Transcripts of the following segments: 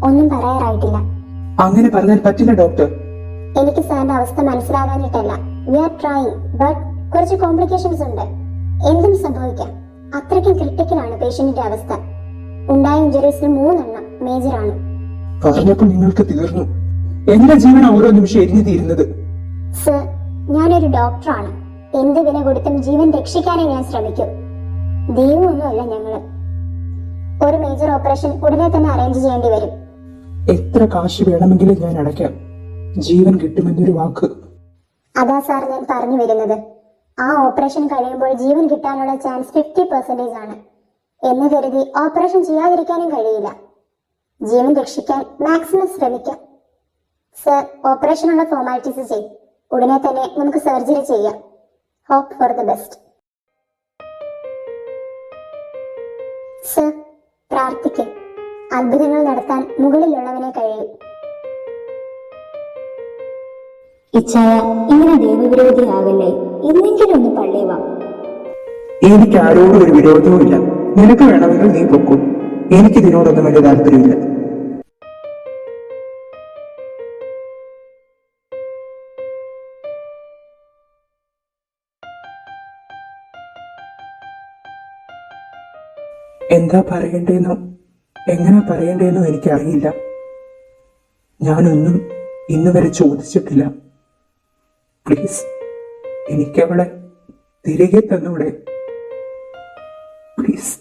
ഒന്നും പറയാറായിട്ടില്ല. അങ്ങനെ പറഞ്ഞാൽ പറ്റില്ല ഡോക്ടർ. എനിക്ക് സാറിന്റെ അവസ്ഥ മനസ്സിലാകാനിട്ടല്ല. വി ആർ ട്രൈങ്, ബട്ട് കുറച്ച് കോംപ്ലിക്കേഷൻസ് ഉണ്ട്. എന്തും സംഭവിക്കാം. അത്രയ്ക്കും ക്രിട്ടിക്കലാണ് പേഷ്യന്റിന്റെ അവസ്ഥ. ഉണ്ടായ ഇഞ്ചുറീസിന് 3 മേജർ ആണ്. പറഞ്ഞപ്പോൾ നിങ്ങൾക്ക് തീർന്നു. എന്റെ ജീവൻ ഓരോ നിമിഷം എരിഞ്ഞു തീരുന്നത്. സർ, ഞാനൊരു ഡോക്ടറാണ്. എന്ത് വില കൊടുത്തും ജീവൻ രക്ഷിക്കാനേ ഞാൻ ശ്രമിക്കും. ദൈവമൊന്നുമല്ല ഞങ്ങള്. ഒരു മേജർ ഓപ്പറേഷൻ ഉടനെ തന്നെ അറേഞ്ച് ചെയ്യേണ്ടി വരും. എത്ര കാശ് വേണമെങ്കിലും ഞാൻ അടയ്ക്കാം. ജീവൻ കിട്ടുമെന്നൊരു വാക്ക്. അതാ സാർ ഞാൻ പറഞ്ഞു വരുന്നത്. ആ ഓപ്പറേഷൻ കഴിയുമ്പോൾ ജീവൻ കിട്ടാനുള്ള ചാൻസ് 50% ആണ് എന്ന് കരുതി ഓപ്പറേഷൻ ചെയ്യാതിരിക്കാനും കഴിയില്ല. ജീവൻ രക്ഷിക്കാൻ മാക്സിമം ശ്രമിക്കാം. സർ, ഓപ്പറേഷനുള്ള ഫോർമാലിറ്റീസ് ചെയ്യും. ഉടനെ തന്നെ നമുക്ക് സർജറി ചെയ്യാം. Hope for the best. Sir, പ്രാർത്ഥിക്കും. അത്ഭുതങ്ങൾ നടത്താൻ മുകളിലുള്ളവനെ കഴിയും. ഇച്ഛായ, ഇങ്ങനെ ദൈവവിരോധിയാകല്ലേ. ഇന്നെങ്കിലും ഒന്ന് പള്ളി വാ. എനിക്ക് ആരോടും ഒരു വിരോധവും ഇല്ല. നിനക്ക് വേണമെങ്കിൽ നീ പൊക്കൂ. എനിക്കിതിനോടൊന്നും വലിയ താല്പര്യമില്ല. എന്താ പറയണ്ടേന്നോ എങ്ങനെ പറയണ്ടേന്നോ എനിക്കറിയില്ല. ഞാനൊന്നും ഇന്ന് വരെ ചോദിച്ചിട്ടില്ല. പ്ലീസ്, എനിക്കവളെ തിരികെ തന്നൂടെ? പ്ലീസ്.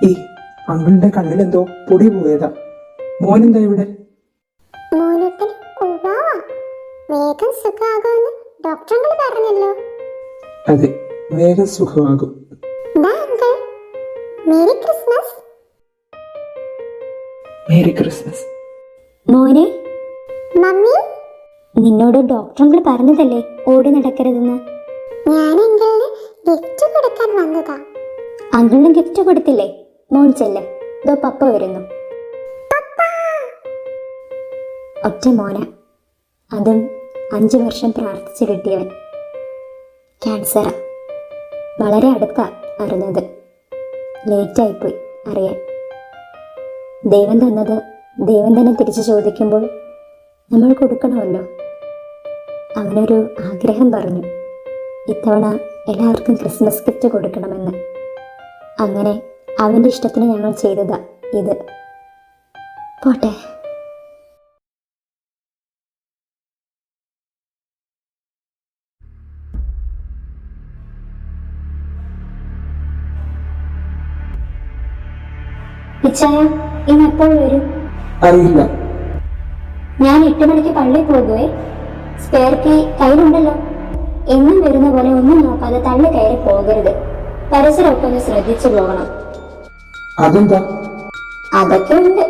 ഈ അങ്കിളിന്റെ കണ്ണിലെന്തോ പൊടി പോയതാ. മോനെന്താ ഇവിടെ? വേഗം സുഖമാകുമെന്ന് ഡോക്ടർ പറഞ്ഞല്ലോ. അതെ, വേഗം സുഖമാകും. Merry Christmas. Merry Christmas. മോനെ, മമ്മി, നിന്നോട് ഡോക്ടർ പറഞ്ഞതല്ലേ ഓടി നടക്കരുതെന്ന്. ഞാൻ അങ്കിളിന് ഗിഫ്റ്റ് കൊടുക്കാൻ വന്നതാ. അങ്കിളിന് ഗിഫ്റ്റ് കൊടുത്തില്ലേ? മോൻ ചെല്ല്, ഇതോ പപ്പ വരുന്നു. ഒറ്റ മോന, അതും 5 വർഷം പ്രാർത്ഥിച്ചു കിട്ടിയവൻ. ക്യാൻസറാ. വളരെ അടുത്താ അറിഞ്ഞത്. ലേറ്റായിപ്പോയി അറിയാൻ. ദൈവം തന്നത് ദൈവം തന്നെ തിരിച്ചു ചോദിക്കുമ്പോൾ നമ്മൾ കൊടുക്കണമല്ലോ. അവനൊരു ആഗ്രഹം പറഞ്ഞു, ഇത്തവണ എല്ലാവർക്കും ക്രിസ്മസ് ഗിഫ്റ്റ് കൊടുക്കണമെന്ന്. അങ്ങനെ അവൻ്റെ ഇഷ്ടത്തിന് ഞങ്ങൾ ചെയ്തതാ ഇത്. പോട്ടെ. ഇച്ഛായ, ഇന്ന് എപ്പോൾ വരും? അറിയില്ല. ഞാൻ 8 മണിക്ക് പള്ളിയിൽ പോകുവേ. Spare key കയ്യിലുണ്ടല്ലോ. എന്നും വരുന്ന പോലെ ഒന്നും നോക്കാതെ തള്ളി കയറി പോകരുത്. പരിസരമൊക്കെ ഒന്ന് ശ്രദ്ധിച്ചു പോകണം. അതെന്താ? അതൊക്കെ ഉണ്ട്.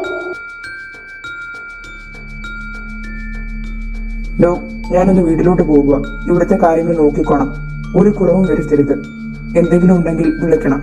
ഞാനൊന്ന് വീട്ടിലോട്ട് പോകുക. ഇവിടുത്തെ കാര്യങ്ങൾ നോക്കിക്കോണം. ഒരു കുറവും വരുത്തരുത്. എന്തെങ്കിലും ഉണ്ടെങ്കിൽ വിളിക്കണം.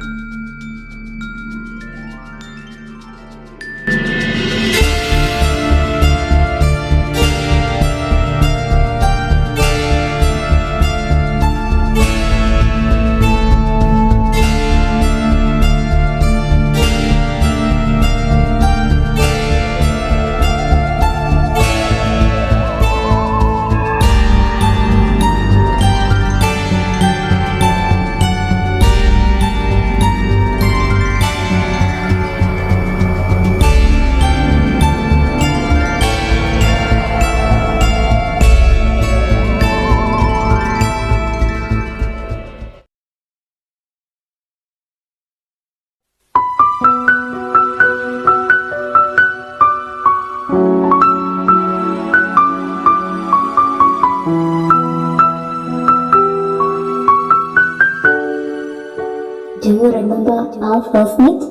Do you remember our first meet?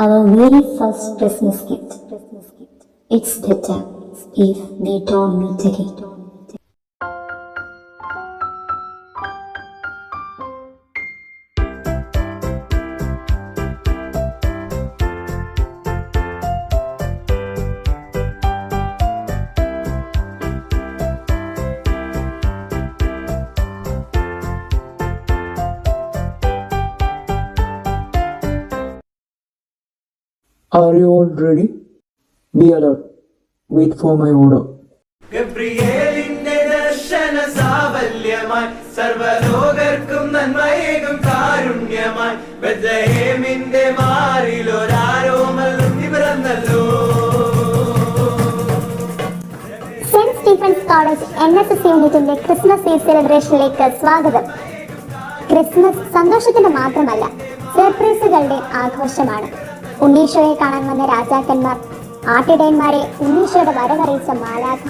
Our very first Christmas gift. It's better if we don't meet again. Are you all ready? Be alert. Wait for my order. ഗബ്രിയേലിന്റെ ദർശന സാവല്യമായി സർവലോകർക്കും നന്മയേകും കാരുണ്യമായി ബെത്ലഹേമിന്റെ മാറിലൊരാരോമൽ പിറന്നല്ലോ. സെന്റ് സ്റ്റീഫൻസ് കോളേജ് NSS യൂണിറ്റിന്റെ ക്രിസ്മസ് ഈവ് സെലിബ്രേഷനിലേക്ക് സ്വാഗതം. ക്രിസ്മസ് സന്തോഷത്തിന്റെ മാത്രമല്ല, സർപ്രൈസുകളുടെ ആഘോഷമാണ്. ഉണ്ണീശോയെ കാണാൻ വന്ന രാജാക്കന്മാർ, ആട്ടിടയന്മാരെ ഉണ്ണീശോയുടെ വരവറിയിച്ച മാലാഖ.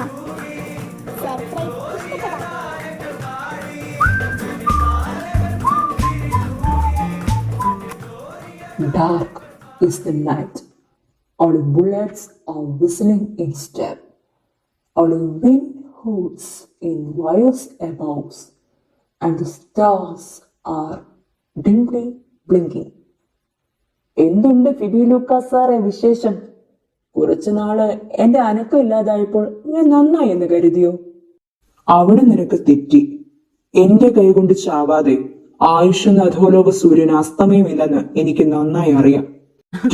Dark is the night. Our bullets are whistling in step. Our wind hoots in wires above, and the stars are dimly blinking. എന്തുണ്ട് ഫിബി ലൂക്കാസ് സാറേ വിശേഷം? കുറച്ചുനാള് എന്റെ അനക്കം ഇല്ലാതായപ്പോൾ ഞാൻ നന്നായി എന്ന് കരുതിയോ? അവിടെ നിനക്ക് തെറ്റി. എന്റെ കൈകൊണ്ട് ചാവാതെ ആയുഷ് അധോലോക സൂര്യന് അസ്തമയമില്ലെന്ന് എനിക്ക് നന്നായി അറിയാം.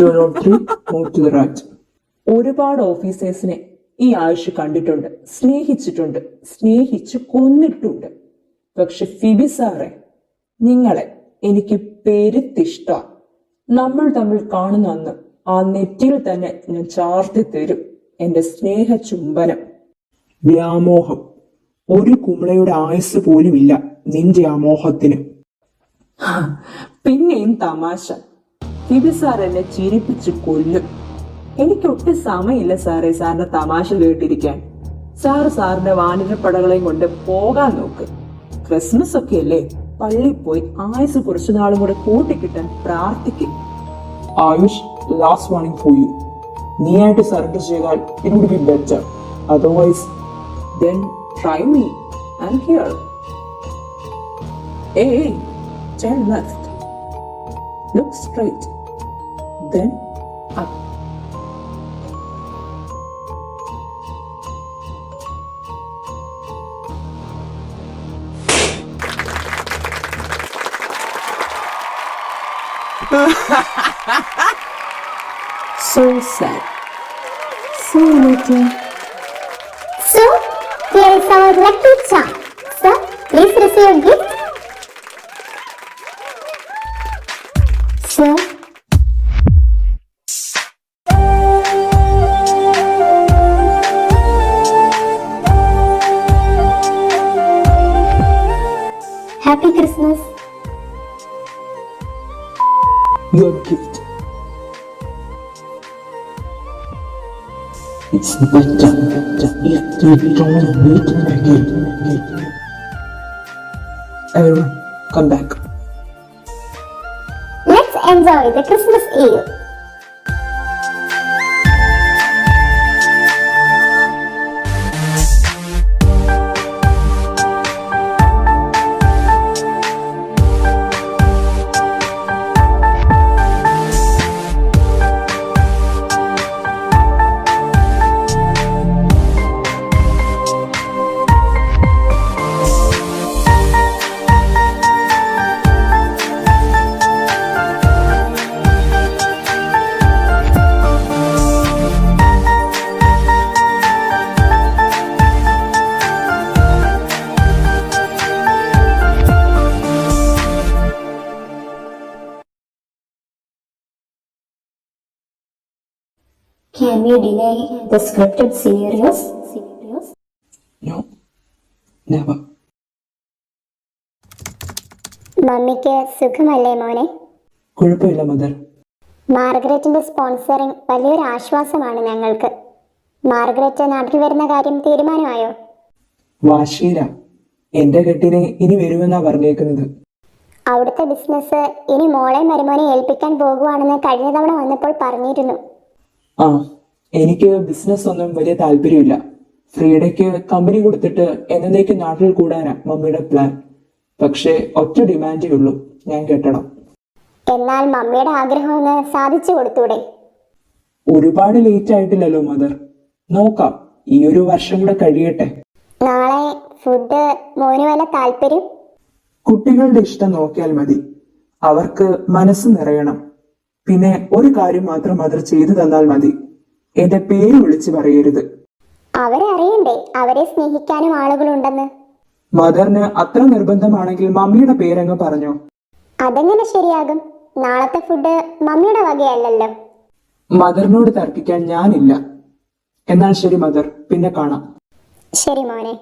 203, move to the right. ഒരുപാട് ഓഫീസേഴ്സിനെ ഈ ആയുഷ് കണ്ടിട്ടുണ്ട്, സ്നേഹിച്ചിട്ടുണ്ട്, സ്നേഹിച്ചു കൊന്നിട്ടുണ്ട്. പക്ഷെ ഫിബി സാറേ, നിങ്ങളെ എനിക്ക് പെരുത്തിഷ്ട. നമ്മൾ തമ്മിൽ കാണുന്ന അന്ന് ആ നെറ്റിയിൽ തന്നെ ഞാൻ ചാർത്തി തരും എന്റെ സ്നേഹ ചുംബനം. വ്യാമോഹം. ഒരു കുമിളയുടെ ആയുസ് പോലുമില്ല നിന്റെ ആ മോഹത്തിന്. പിന്നെയും തമാശ. ഫിബി സാർ എന്നെ ചിരിപ്പിച്ച് കൊല്ലും. എനിക്കൊട്ടും സമയമില്ല സാറേ സാറിന്റെ തമാശ കേട്ടിരിക്കാൻ. സാറിന്റെ വാനിരപ്പടകളെയും കൊണ്ട് പോകാൻ നോക്ക്. ക്രിസ്മസ് ഒക്കെ അല്ലേ, പള്ളി പോയി ആയുസ് കുറച്ചു നാളും കൂടെ കൂട്ടിക്കിട്ടാൻ പ്രാർത്ഥിക്കും. Ayush, last warning for you. നീയായിട്ട് സറണ്ടർ ചെയ്താൽ it would be better. Otherwise Then try me. I'm here. Hey, turn left. Look straight. Then up. So sad. So little. So, here is our lucky charm. Sir, please receive a gift. Sir. Happy Christmas. your gift. It's better if we don't meet again. Everyone, come back. Let's enjoy the Christmas Eve. Can we delay the scripted scenarios? No, never. മമ്മിക്ക് സുഖമല്ലേ മോനെ? കുഴപ്പമില്ല mother. മാർഗരറ്റിന്റെ sponsoring വലിയൊരു ആശ്വാസമാണ് ഞങ്ങൾക്ക്. Margaret നാട്ടിൽ വരുന്ന കാര്യം തീരുമാനമായോ? വാശീല. എന്റെ കെട്ടിനെ ഇനി വരുമെന്നാ പറഞ്ഞേക്കുന്നത്. അവിടുത്തെ ബിസിനസ് ഇനി മോളെ മരുമോനെ ഏൽപ്പിക്കാൻ പോകുവാണെന്ന് കഴിഞ്ഞ തവണ വന്നപ്പോൾ പറഞ്ഞിരുന്നു. ആ, എനിക്ക് ബിസിനസ് ഒന്നും വലിയ താല്പര്യമില്ല. ഫ്രീഡയ്ക്ക് കമ്പനി കൊടുത്തിട്ട് എന്നേക്ക് നാട്ടിൽ കൂടാനാ മമ്മിയുടെ പ്ലാൻ. പക്ഷേ ഒറ്റ ഡിമാൻഡേ ഉള്ളൂ, ഞാൻ കെട്ടണം. എന്നാൽ മമ്മിയുടെ ആഗ്രഹം ഒന്ന് സാധിച്ചു കൊടുത്തൂടെ? ഒരുപാട് ലേറ്റ് ആയിട്ടില്ലല്ലോ മദർ. നോക്കാം, ഈ ഒരു വർഷം കൂടെ കഴിയട്ടെ. നാളെ ഫുഡ് മോന് വല്ല താല്പര്യം? കുട്ടികളുടെ ഇഷ്ടം നോക്കിയാൽ മതി. അവർക്ക് മനസ്സ് നിറയണം. പിന്നെ ഒരു കാര്യം മാത്രം മദർ ചെയ്തു തന്നാൽ മതി. എന്റെ പേര് വിളിച്ചു പറയരുത്. അവരെ അറിയണ്ടേ അവരെ സ്നേഹിക്കാനും ആളുകളുണ്ടെന്ന്? മദറിന് അത്ര നിർബന്ധമാണെങ്കിൽ മമ്മിയുടെ പേരങ്ങ് പറഞ്ഞോ. അതെങ്ങനെ ശരിയാകും? നാളത്തെ ഫുഡ് മമ്മിയുടെ വകയല്ലല്ലോ. മദറിനോട് തർക്കിക്കാൻ ഞാനില്ല. എന്നാൽ ശരി മദർ, പിന്നെ കാണാം. ശരി മോനെ.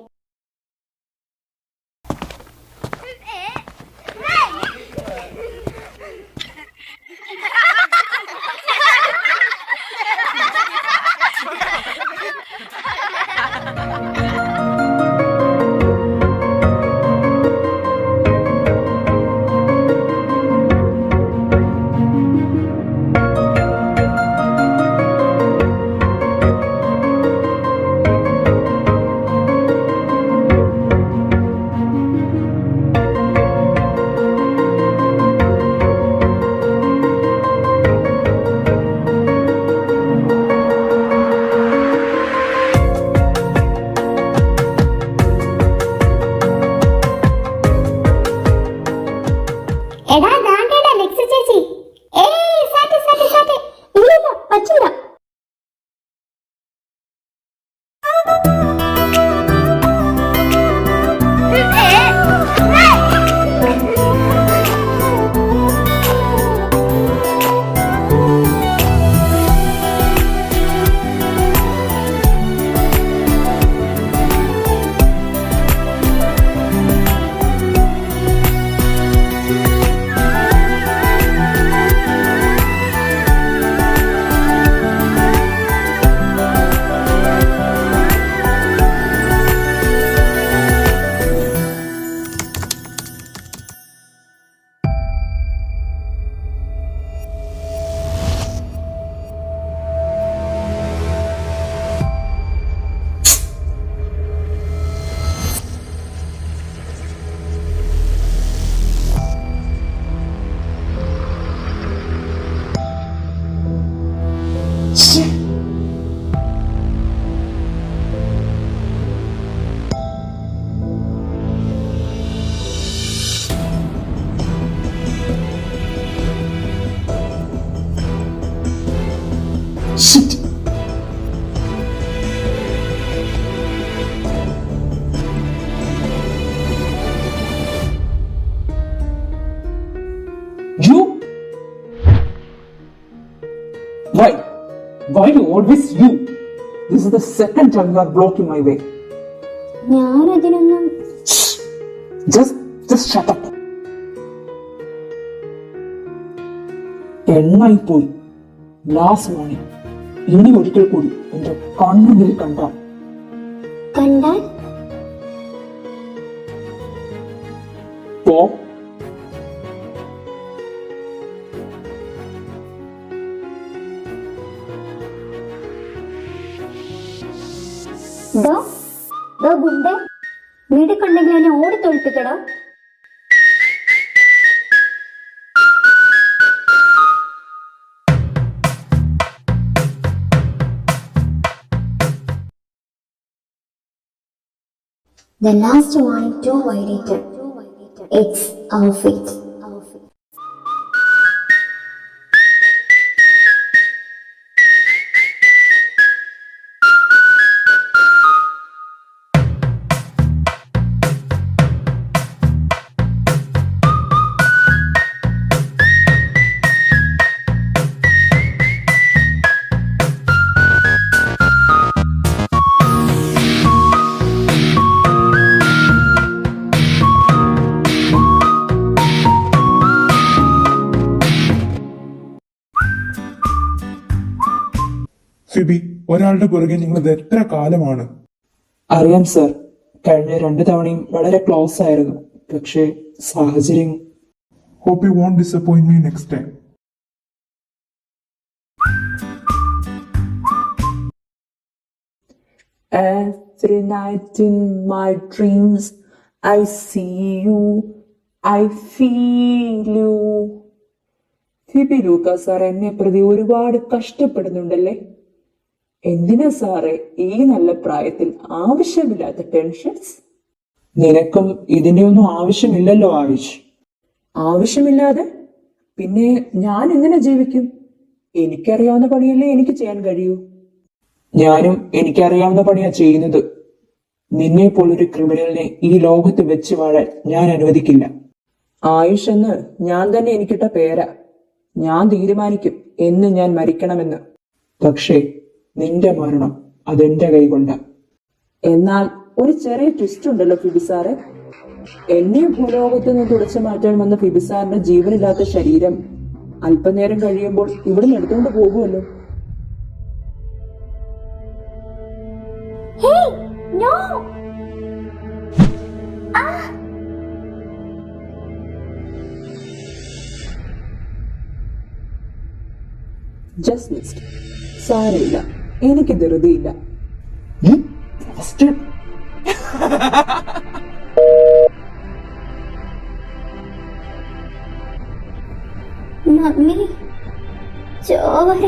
എടാ ദാണ്ടേടാ ലെക്സി ചേച്ചി. ഏയ് സാറ്റ് സാറ്റ് സാറ്റ്. ഇല്ല പറ്റില്ല. Shit. You? Why? Why do always you? This is the second time you are blocking my way. ഞാനതിനൊന്നും. Just shut up. എണ്ണായി പോയി. Last morning. ഇനി ഒരിക്കൽ കൂടി എന്റെ കൺമുന്നിൽ കണ്ടാൽ പോ. ഗുണ്ടേ, വീട് കണ്ടെങ്കിൽ എന്നെ ഓടിത്തൊഴിപ്പിക്കടോ. The last warning too violated. It's our fate. Phoebe, ഒരാളുടെ പുറകെ നിങ്ങൾ ഇത് എത്ര കാലമാണ്? അറിയാം സർ, കഴിഞ്ഞ 2 തവണയും വളരെ ക്ലോസ് ആയിരുന്നു. പക്ഷേ സാഹചര്യം. Hope you won't disappoint me next time. Every night in my dreams, I see you, I feel you. Phoebe Luca sir എന്നെ പ്രതി ഒരുപാട് കഷ്ടപ്പെടുന്നുണ്ടല്ലേ? എന്തിനാ സാറേ ഈ നല്ല പ്രായത്തിൽ ആവശ്യമില്ലാത്ത ടെൻഷൻസ്? നിനക്കും ഇതിന്റെ ഒന്നും ആവശ്യമില്ലല്ലോ ആയുഷ്. ആവശ്യമില്ലാതെ പിന്നെ ഞാൻ എങ്ങനെ ജീവിക്കും? എനിക്കറിയാവുന്ന പണിയല്ലേ എനിക്ക് ചെയ്യാൻ കഴിയൂ. ഞാനും എനിക്കറിയാവുന്ന പണിയാ ചെയ്യുന്നത്. നിന്നെ പോലൊരു ക്രിമിനലിനെ ഈ ലോകത്ത് വെച്ച് വാഴാൻ ഞാൻ അനുവദിക്കില്ല. ആയുഷ് എന്ന് ഞാൻ തന്നെ എനിക്കിട്ട പേരാ. ഞാൻ തീരുമാനിക്കും എന്ന് ഞാൻ മരിക്കണമെന്ന്. പക്ഷേ നിന്റെ മരണം അതെന്റെ കൈകൊണ്ട. എന്നാൽ ഒരു ചെറിയ ട്വിസ്റ്റ് ഉണ്ടല്ലോ ഫിബിസാറെ. എന്നെ ഭൂലോകത്ത് നിന്ന് തുടച്ചു മാറ്റാൻ വന്ന ഫിബിസാറിന്റെ ജീവനില്ലാത്ത ശരീരം അല്പനേരം കഴിയുമ്പോൾ ഇവിടുന്ന് എടുത്തുകൊണ്ട് പോകുമല്ലോ. Just missed. സാരമില്ല, എനിക്ക് ധൃതിയില്ല. മമ്മി ചോര.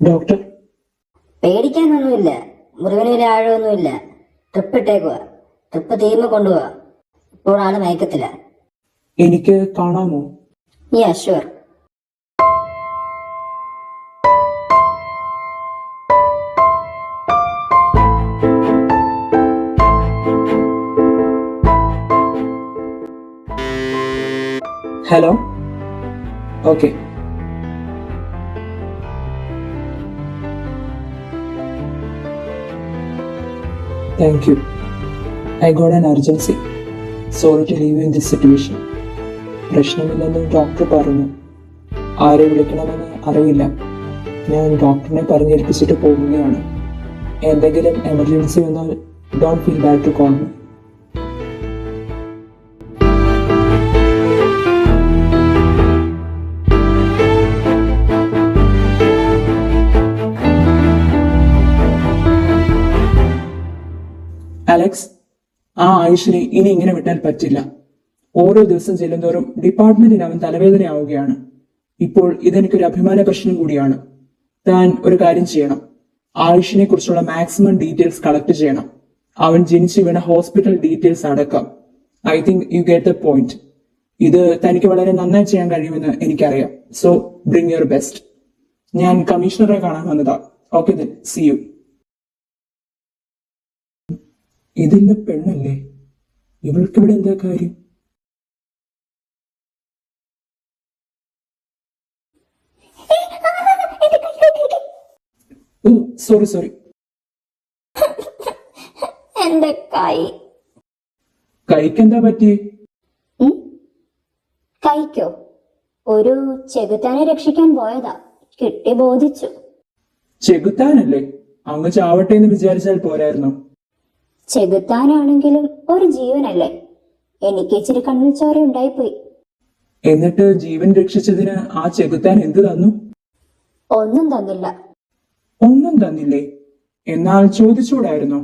ഡോക്ടർ, പേടിക്കാനൊന്നുമില്ല. മുറിവിന് വലിയ ആഴമൊന്നുമില്ല. ട്രിപ്പ് ഇട്ടേക്കുക. ട്രിപ്പ് തീർന്നു കൊണ്ടുപോവാ. ഇപ്പോൾ ആള് മയക്കത്തില്ല. എനിക്ക് കാണാമോ? Yeah sure. Hello. Okay. Thank you. I got an urgency. Sorry to leave you in this situation. പ്രശ്നമില്ലെന്ന് ഡോക്ടർ പറഞ്ഞു. ആരെ വിളിക്കണമെന്ന് അറിയില്ല. ഞാൻ ഡോക്ടറിനെ പറഞ്ഞേൽപ്പിച്ചിട്ട് പോകുകയാണ്. എന്തെങ്കിലും എമർജൻസി വന്നാൽ don't feel bad to call me. Alex, ആ ആയുഷിനെ ഇനി ഇങ്ങനെ വിട്ടാൽ പറ്റില്ല. ഓരോ ദിവസം ചെല്ലുന്തോറും ഡിപ്പാർട്ട്മെന്റിന് അവൻ തലവേദനയാവുകയാണ്. ഇപ്പോൾ ഇതെനിക്കൊരു അഭിമാന പ്രശ്നം കൂടിയാണ്. താൻ ഒരു കാര്യം ചെയ്യണം. ആയുഷിനെ കുറിച്ചുള്ള മാക്സിമം ഡീറ്റെയിൽസ് കളക്ട് ചെയ്യണം. അവൻ ജനിച്ചു വീണ ഹോസ്പിറ്റൽ ഡീറ്റെയിൽസ് അടക്കം. I think you get the point. ഇത് തനിക്ക് വളരെ നന്നായി ചെയ്യാൻ കഴിയുമെന്ന് എനിക്കറിയാം. So bring your best. ഞാൻ കമ്മീഷണറെ കാണാൻ വന്നതാ. Okay then, see you. ഇതിന്റെ പെണ്ണല്ലേ? ഇവൾക്കിവിടെ എന്താ കാര്യം? Oh sorry. എന്റെ കൈക്കെന്താ പറ്റി? കൈക്കോ? ഒരു ചെകുത്താനെ രക്ഷിക്കാൻ പോയതാ. കിട്ടി ബോധിച്ചു. ചെകുത്താനല്ലേ? അങ്ങ് ചാവട്ടെ എന്ന് വിചാരിച്ചാൽ പോരായിരുന്നോ? ചെകുത്താനാണെങ്കിലും ഒരു ജീവനല്ലേ. എനിക്ക് ഇച്ചിരി കണ്ണിൽ ചോര ഉണ്ടായിപ്പോയി. എന്നിട്ട് ജീവൻ രക്ഷിച്ചതിന് ആ ചെകുത്താൻ എന്ത് തന്നു? ഒന്നും തന്നില്ല. ഒന്നും തന്നില്ലേ? എന്നാൽ ചോദിച്ചൂടായിരുന്നോ?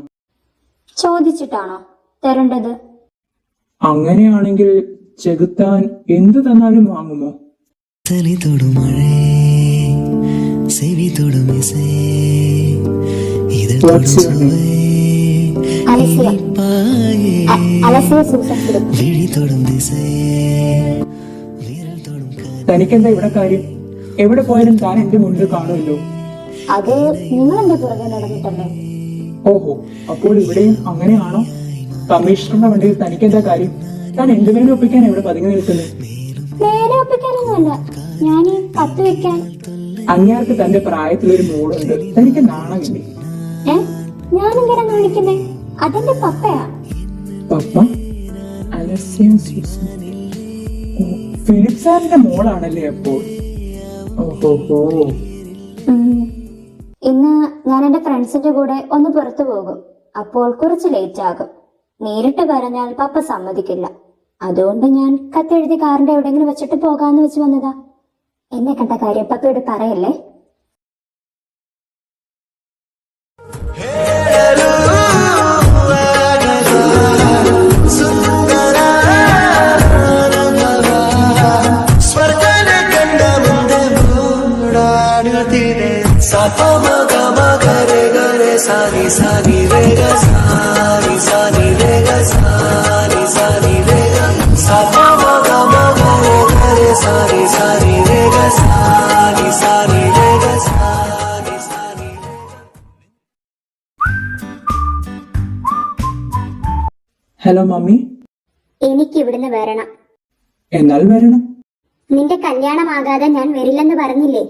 ചോദിച്ചിട്ടാണോ തരേണ്ടത്? അങ്ങനെയാണെങ്കിൽ ചെകുത്താൻ എന്ത് തന്നാലും വാങ്ങുമോ? What's your name? Alessia. Alessia Susan Philip. തനിക്കെന്താ ഇവിടെ കാര്യം? എവിടെ പോയാലും താൻ എന്റെ മുന്നിൽ കാണുമല്ലോ. അത് നിങ്ങളെന്റെ പുറകെ നടന്നിട്ടല്ലേ? ഓഹോ, അപ്പോൾ ഇവിടെയും അങ്ങനെയാണോ? കമ്മീഷണറുടെ വണ്ടിയിൽ തനിക്കെന്താ കാര്യം? താൻ എന്തുവേലും ഒപ്പിക്കാൻ എവിടെ പതുങ്ങി നിൽക്കുന്നത്? നേരെ ഒപ്പിക്കാനൊന്നുമല്ല, ഞാൻ കത്ത് വെക്കാൻ. അങ്ങേർക്ക് തന്റെ പ്രായത്തിലൊരു മോളുണ്ട്. തനിക്ക് നാണമില്ലേ? ഞാനെന്തിനാ കാണിക്കുന്നേ? അതെന്റെ പപ്പയാ. പപ്പ? അലസ്യ സൂസൻ. ഫിലിപ്പ് സാറിന്റെ മോളാണല്ലേ അപ്പോൾ? ഓഹോ. ഇന്ന് ഞാൻ എന്റെ ഫ്രണ്ട്സിന്റെ കൂടെ ഒന്ന് പുറത്തു പോകും. അപ്പോൾ കുറച്ച് ലേറ്റ് ആകും. നേരിട്ട് പറഞ്ഞാൽ പപ്പ സമ്മതിക്കില്ല. അതുകൊണ്ട് ഞാൻ കത്തെഴുതി കാറിന്റെ എവിടെയെങ്കിലും വെച്ചിട്ട് പോകാന്ന് വെച്ച് വന്നതാ. എന്നെ കണ്ട കാര്യം പപ്പയോട് പറയല്ലേ. Sa hello mummy. എനിക്ക് ഇവിടുന്ന് വരണം. എന്നാൽ വരണം. നിന്റെ കല്യാണമാകാതെ ഞാൻ വരില്ലെന്ന് പറഞ്ഞില്ലേ?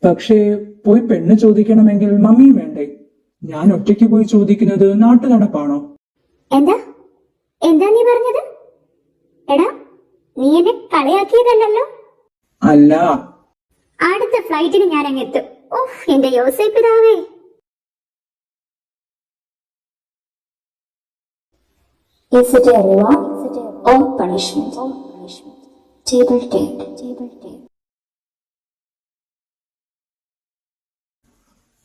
പക്ഷേ പോയി പെണ്ണ് ചോദിക്കണമെങ്കിൽ മമ്മിയും വേണ്ടേ? ഞാൻ ഒറ്റയ്ക്ക് പോയി ചോദിക്കുന്നത് നാട്ടു നടപ്പാണോ? എന്താ എന്താ നീ പറഞ്ഞത്? എടാ, നീ എന്നെ കളിയാക്കിയതല്ലോ. അല്ല. അടുത്ത ഫ്ലൈറ്റിന് ഞാൻ അങ്ങെത്തും. ഓഹ്, എന്റെ യോസേപ്പ് പിതാവേ. Is it a reward or punishment? Table take.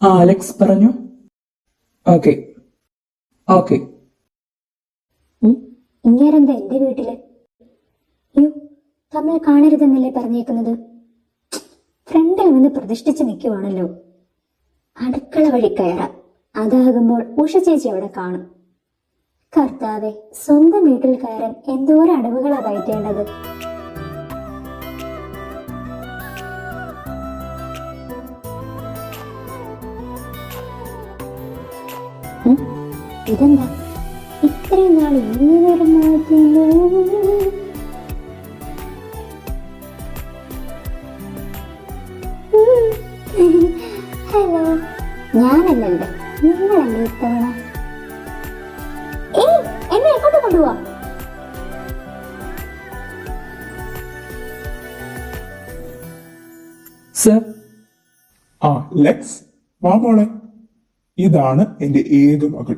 Alex പറഞ്ഞു. ഓക്കെ. ഇങ്ങേരെന്താ എന്റെ വീട്ടില്? യോ, തമ്മിൽ കാണരുതെന്നല്ലേ പറഞ്ഞേക്കുന്നത്? ഫ്രണ്ടിൽ നിന്ന് പ്രതിഷ്ഠിച്ച് നിൽക്കുവാണല്ലോ. അടുക്കള വഴി കയറാം. അതാകുമ്പോൾ ഉഷ ചേച്ചി അവിടെ കാണും. കർത്താവെ, സ്വന്തം വീട്ടിൽ കയറാൻ എന്തോരം അടവുകളാ കയറ്റേണ്ടത്. ഇതെന്താ ഇത്രയും നാൾ ഇങ്ങനെ മാറ്റുന്നു? ഹലോ, ഞാനല്ലല്ലോ, നിങ്ങളല്ലേ ഇത്തവണ. എന്നെ എങ്ങോട്ട് കൊണ്ടുപോവാ? സർ. ലെക്സ്, വാ മോളെ. ഇതാണ് എന്റെ ഏക മകൾ.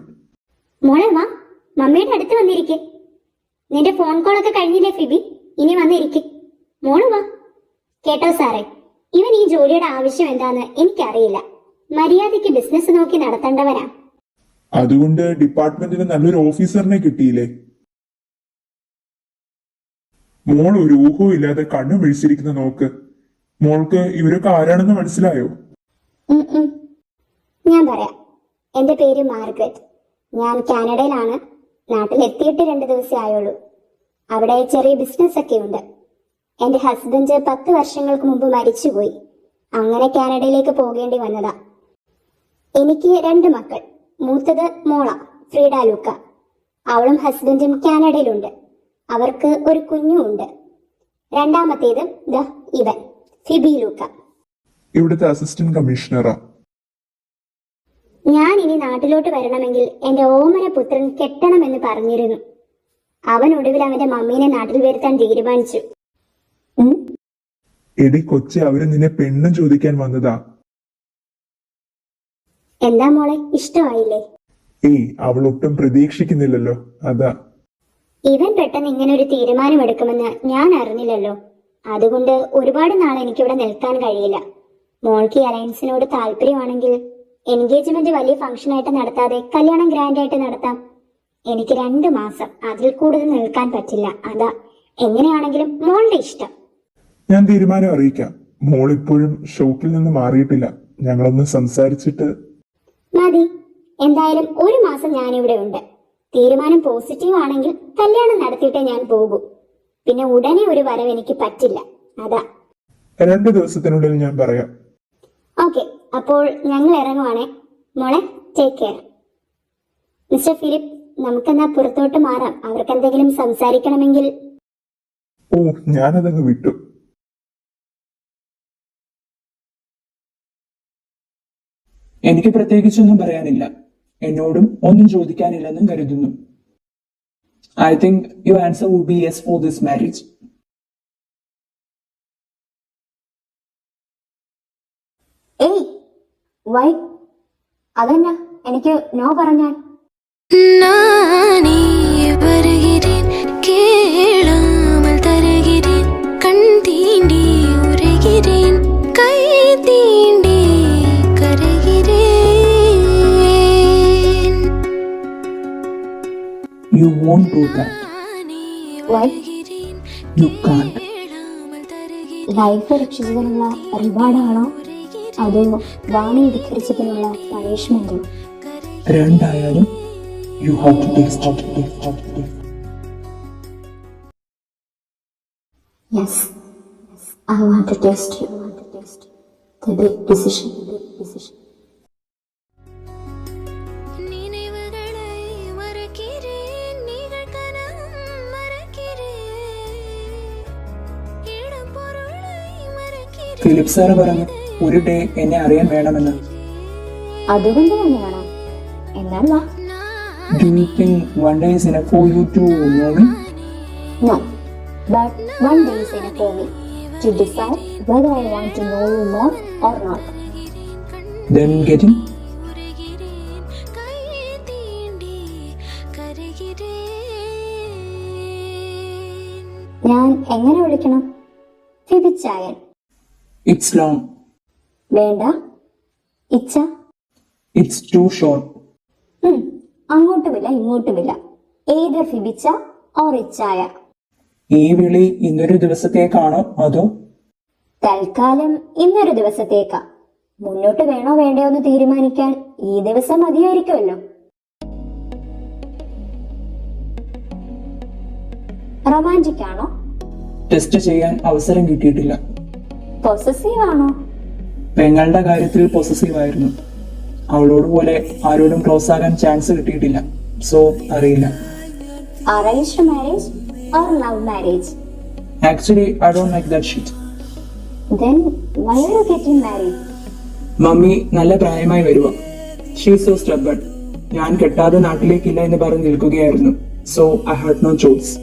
മോളെ വാ, മമ്മിയുടെ അടുത്ത് വന്നിരിക്കെ. നിന്റെ ഫോൺ കോളൊക്കെ കഴിഞ്ഞില്ലേ ഫിബി? ഇനി വന്നിരിക്കെ. മോള് വാ. കേട്ടോ സാറേ, ഇവൻ ഈ ജോലിയുടെ ആവശ്യം എന്താന്ന് എനിക്കറിയില്ല. മര്യാദയ്ക്ക് ബിസിനസ് നോക്കി നടത്തേണ്ടവനാ. അതുകൊണ്ട് ഡിപ്പാർട്ട്മെന്റിന് നല്ലൊരു ഓഫീസറിനെ കിട്ടിയില്ലേ? മോൾ ഒരു ഊഹവും ഇല്ലാതെ കണ്ണു മിഴിച്ചിരിക്കുന്ന നോക്ക്. മോൾക്ക് ഇവരൊക്കെ ആരാണെന്ന് മനസ്സിലായോ? ഞാൻ പറയാം. എന്റെ പേര് മാർഗരറ്റ്. ഞാൻ കാനഡയിലാണ്. നാട്ടിലെത്തിയിട്ട് 2 ദിവസമേ ആയുള്ളൂ. അവിടെ ചെറിയ ബിസിനസ് ഒക്കെ ഉണ്ട്. എന്റെ ഹസ്ബൻഡ് 10 വർഷങ്ങൾക്ക് മുമ്പ് മരിച്ചുപോയി. അങ്ങനെ കാനഡയിലേക്ക് പോകേണ്ടി വന്നതാ. എനിക്ക് 2 മക്കൾ. മൂത്തത് മോള, ഫ്രീഡ ലൂക്ക. അവളും ഹസ്ബൻഡും കാനഡയിലുണ്ട്. അവർക്ക് ഒരു കുഞ്ഞുമുണ്ട്. രണ്ടാമത്തേത് ഇവൻ, ഫിബി ലൂക്ക. ഇവിടുത്തെ അസിസ്റ്റന്റ് കമ്മീഷണറാ. ഞാൻ ഇനി നാട്ടിലോട്ട് വരണമെങ്കിൽ എന്റെ ഓമന പുത്രൻ കെട്ടണമെന്ന് പറഞ്ഞിരുന്നു. അവൻ ഒടുവിൽ അവന്റെ മമ്മീനെ നാട്ടിൽ വരുത്താൻ തീരുമാനിച്ചു. എടി കൊച്ചി, അവര് നിന്നെ പെണ്ണും ചോദിക്കാൻ വന്നതാ. എന്താ മോളെ, ഇഷ്ടമായില്ലേ? അവൾ ഒട്ടും പ്രതീക്ഷിക്കുന്നില്ലല്ലോ, അതാ. ഇവൻ പെട്ടെന്ന് ഇങ്ങനെ ഒരു തീരുമാനമെടുക്കുമെന്ന് ഞാൻ അറിഞ്ഞില്ലല്ലോ. അതുകൊണ്ട് ഒരുപാട് നാൾ എനിക്കിവിടെ നിൽക്കാൻ കഴിയില്ല. മോൾക്ക് ഈ അലയൻസിനോട് താല്പര്യമാണെങ്കിൽ എൻഗേജ്മെന്റ് വലിയ ഫംഗ്ഷനായിട്ട് നടത്താതെ കല്യാണം ഗ്രാൻഡായിട്ട് നടത്താം. എനിക്ക് 2 മാസം, അതിൽ കൂടുതൽ നിൽക്കാൻ പറ്റില്ല. അതാ, എങ്ങനെയാണെങ്കിലും മോളുടെ ഇഷ്ടം. ഞാൻ തീരുമാനം അറിയിക്കാം. മോൾ ഇപ്പോഴും ഷോക്കിൽ നിന്ന് മാറിയിട്ടില്ല. ഞങ്ങളൊന്ന് സംസാരിച്ചിട്ട് മതി. എന്തായാലും 1 മാസം ഞാനിവിടെ ഉണ്ട്. തീരുമാനം പോസിറ്റീവ് ആണെങ്കിൽ കല്യാണം നടത്തിയിട്ടേ ഞാൻ പോകൂ. പിന്നെ ഉടനെ ഒരു വരവ് എനിക്ക് പറ്റില്ല. അതാ. 2 ദിവസത്തിനുള്ളിൽ ഞാൻ പറയാം. ഓക്കെ, അപ്പോൾ ഞങ്ങൾ ഇറങ്ങുവാണേ. മോളെ, ടേക്ക് കെയർ. മിസ്റ്റർ ഫിലിപ്പ്, നമുക്കെന്നാ പുറത്തോട്ട് മാറാം. അവർക്ക് എന്തെങ്കിലും സംസാരിക്കണമെങ്കിൽ. ഞാനതങ്ങ് വിട്ടു. എനിക്ക് പ്രത്യേകിച്ചൊന്നും പറയാനില്ല. എന്നോടും ഒന്നും ചോദിക്കാനില്ലെന്നും കരുതുന്നു. I think your answer would be yes for this marriage. Why? അതന്നെ എനിക്ക് നോ പറഞ്ഞാൽ. நானே வருகிறேன், கேளாமல் தருகிறேன், கண் தீண்டி உரைகிறேன், கை தீண்டி கரைகிறேன். You won't do that. Why? You can't. Life രക്ഷിച്ചതിനുള്ള റിവാർഡാണോ അതോ വാണി ധിക്കരിച്ചതിനുള്ള പണിഷ്മെന്റോ? രണ്ടായാലും you have to taste. Yes, I want to taste you. The big decision. நினைவுகளை மறக்கிறேன் நிகழ்கணம் மறக்கிறேன் இடம் பொருளை மறக்கிறேன் ഫിലിപ്പ് സാറ് പറഞ്ഞു ഒരു ഡേ എന്നെ അറിയാൻ വേണമെന്ന്. അതുകൊണ്ട് തന്നെയാണോ? എന്നാൽ വാ. Do you think one day is enough for you to know me? No, but one day is enough for me to decide whether I want to know you more or not. Then getting? உருகிறேன் கை தீண்டி கருகிறேன் ഞാൻ എങ്ങനെ വിളിക്കണം? ഫിബിച്ചായൻ. It's long. വേണ്ട. ഇച്ച. It's too short. അങ്ങോട്ടുമില്ല ഇങ്ങോട്ടുമില്ല. Either ഫിബിച്ച or ഇച്ചായ. ഈ വിളി ഇന്നൊരു ദിവസത്തേക്കാണോ അതോ? തൽക്കാലം ഇന്നൊരു ദിവസത്തേക്കാ. മുന്നോട്ട് വേണോ വേണ്ടയോ എന്ന് തീരുമാനിക്കാൻ ഈ ദിവസം മതിയായിരിക്കുമല്ലോ. റൊമാൻറ്റിക് ആണോ? ടെസ്റ്റ് ചെയ്യാൻ അവസരം കിട്ടിയിട്ടില്ല. പൊസസീവ് ആണോ? പെങ്ങളുടെ കാര്യത്തിൽ പൊസസീവ് ആയിരുന്നു. അവളോട് പോലെ ആരോടും ക്ലോസ് ആകാൻ ചാൻസ് കിട്ടിയിട്ടില്ല. സോ അറിയില്ല. Arranged marriage or love marriage? Actually I don't like that shit. Then why are you getting married? Mummy നല്ല പ്രായമായി വരുക. She so stubborn. ഞാൻ കെട്ടാതെ നാട്ടിലേക്കില്ല എന്ന് പറഞ്ഞ് നിൽക്കുകയായിരുന്നു. So I had no choice.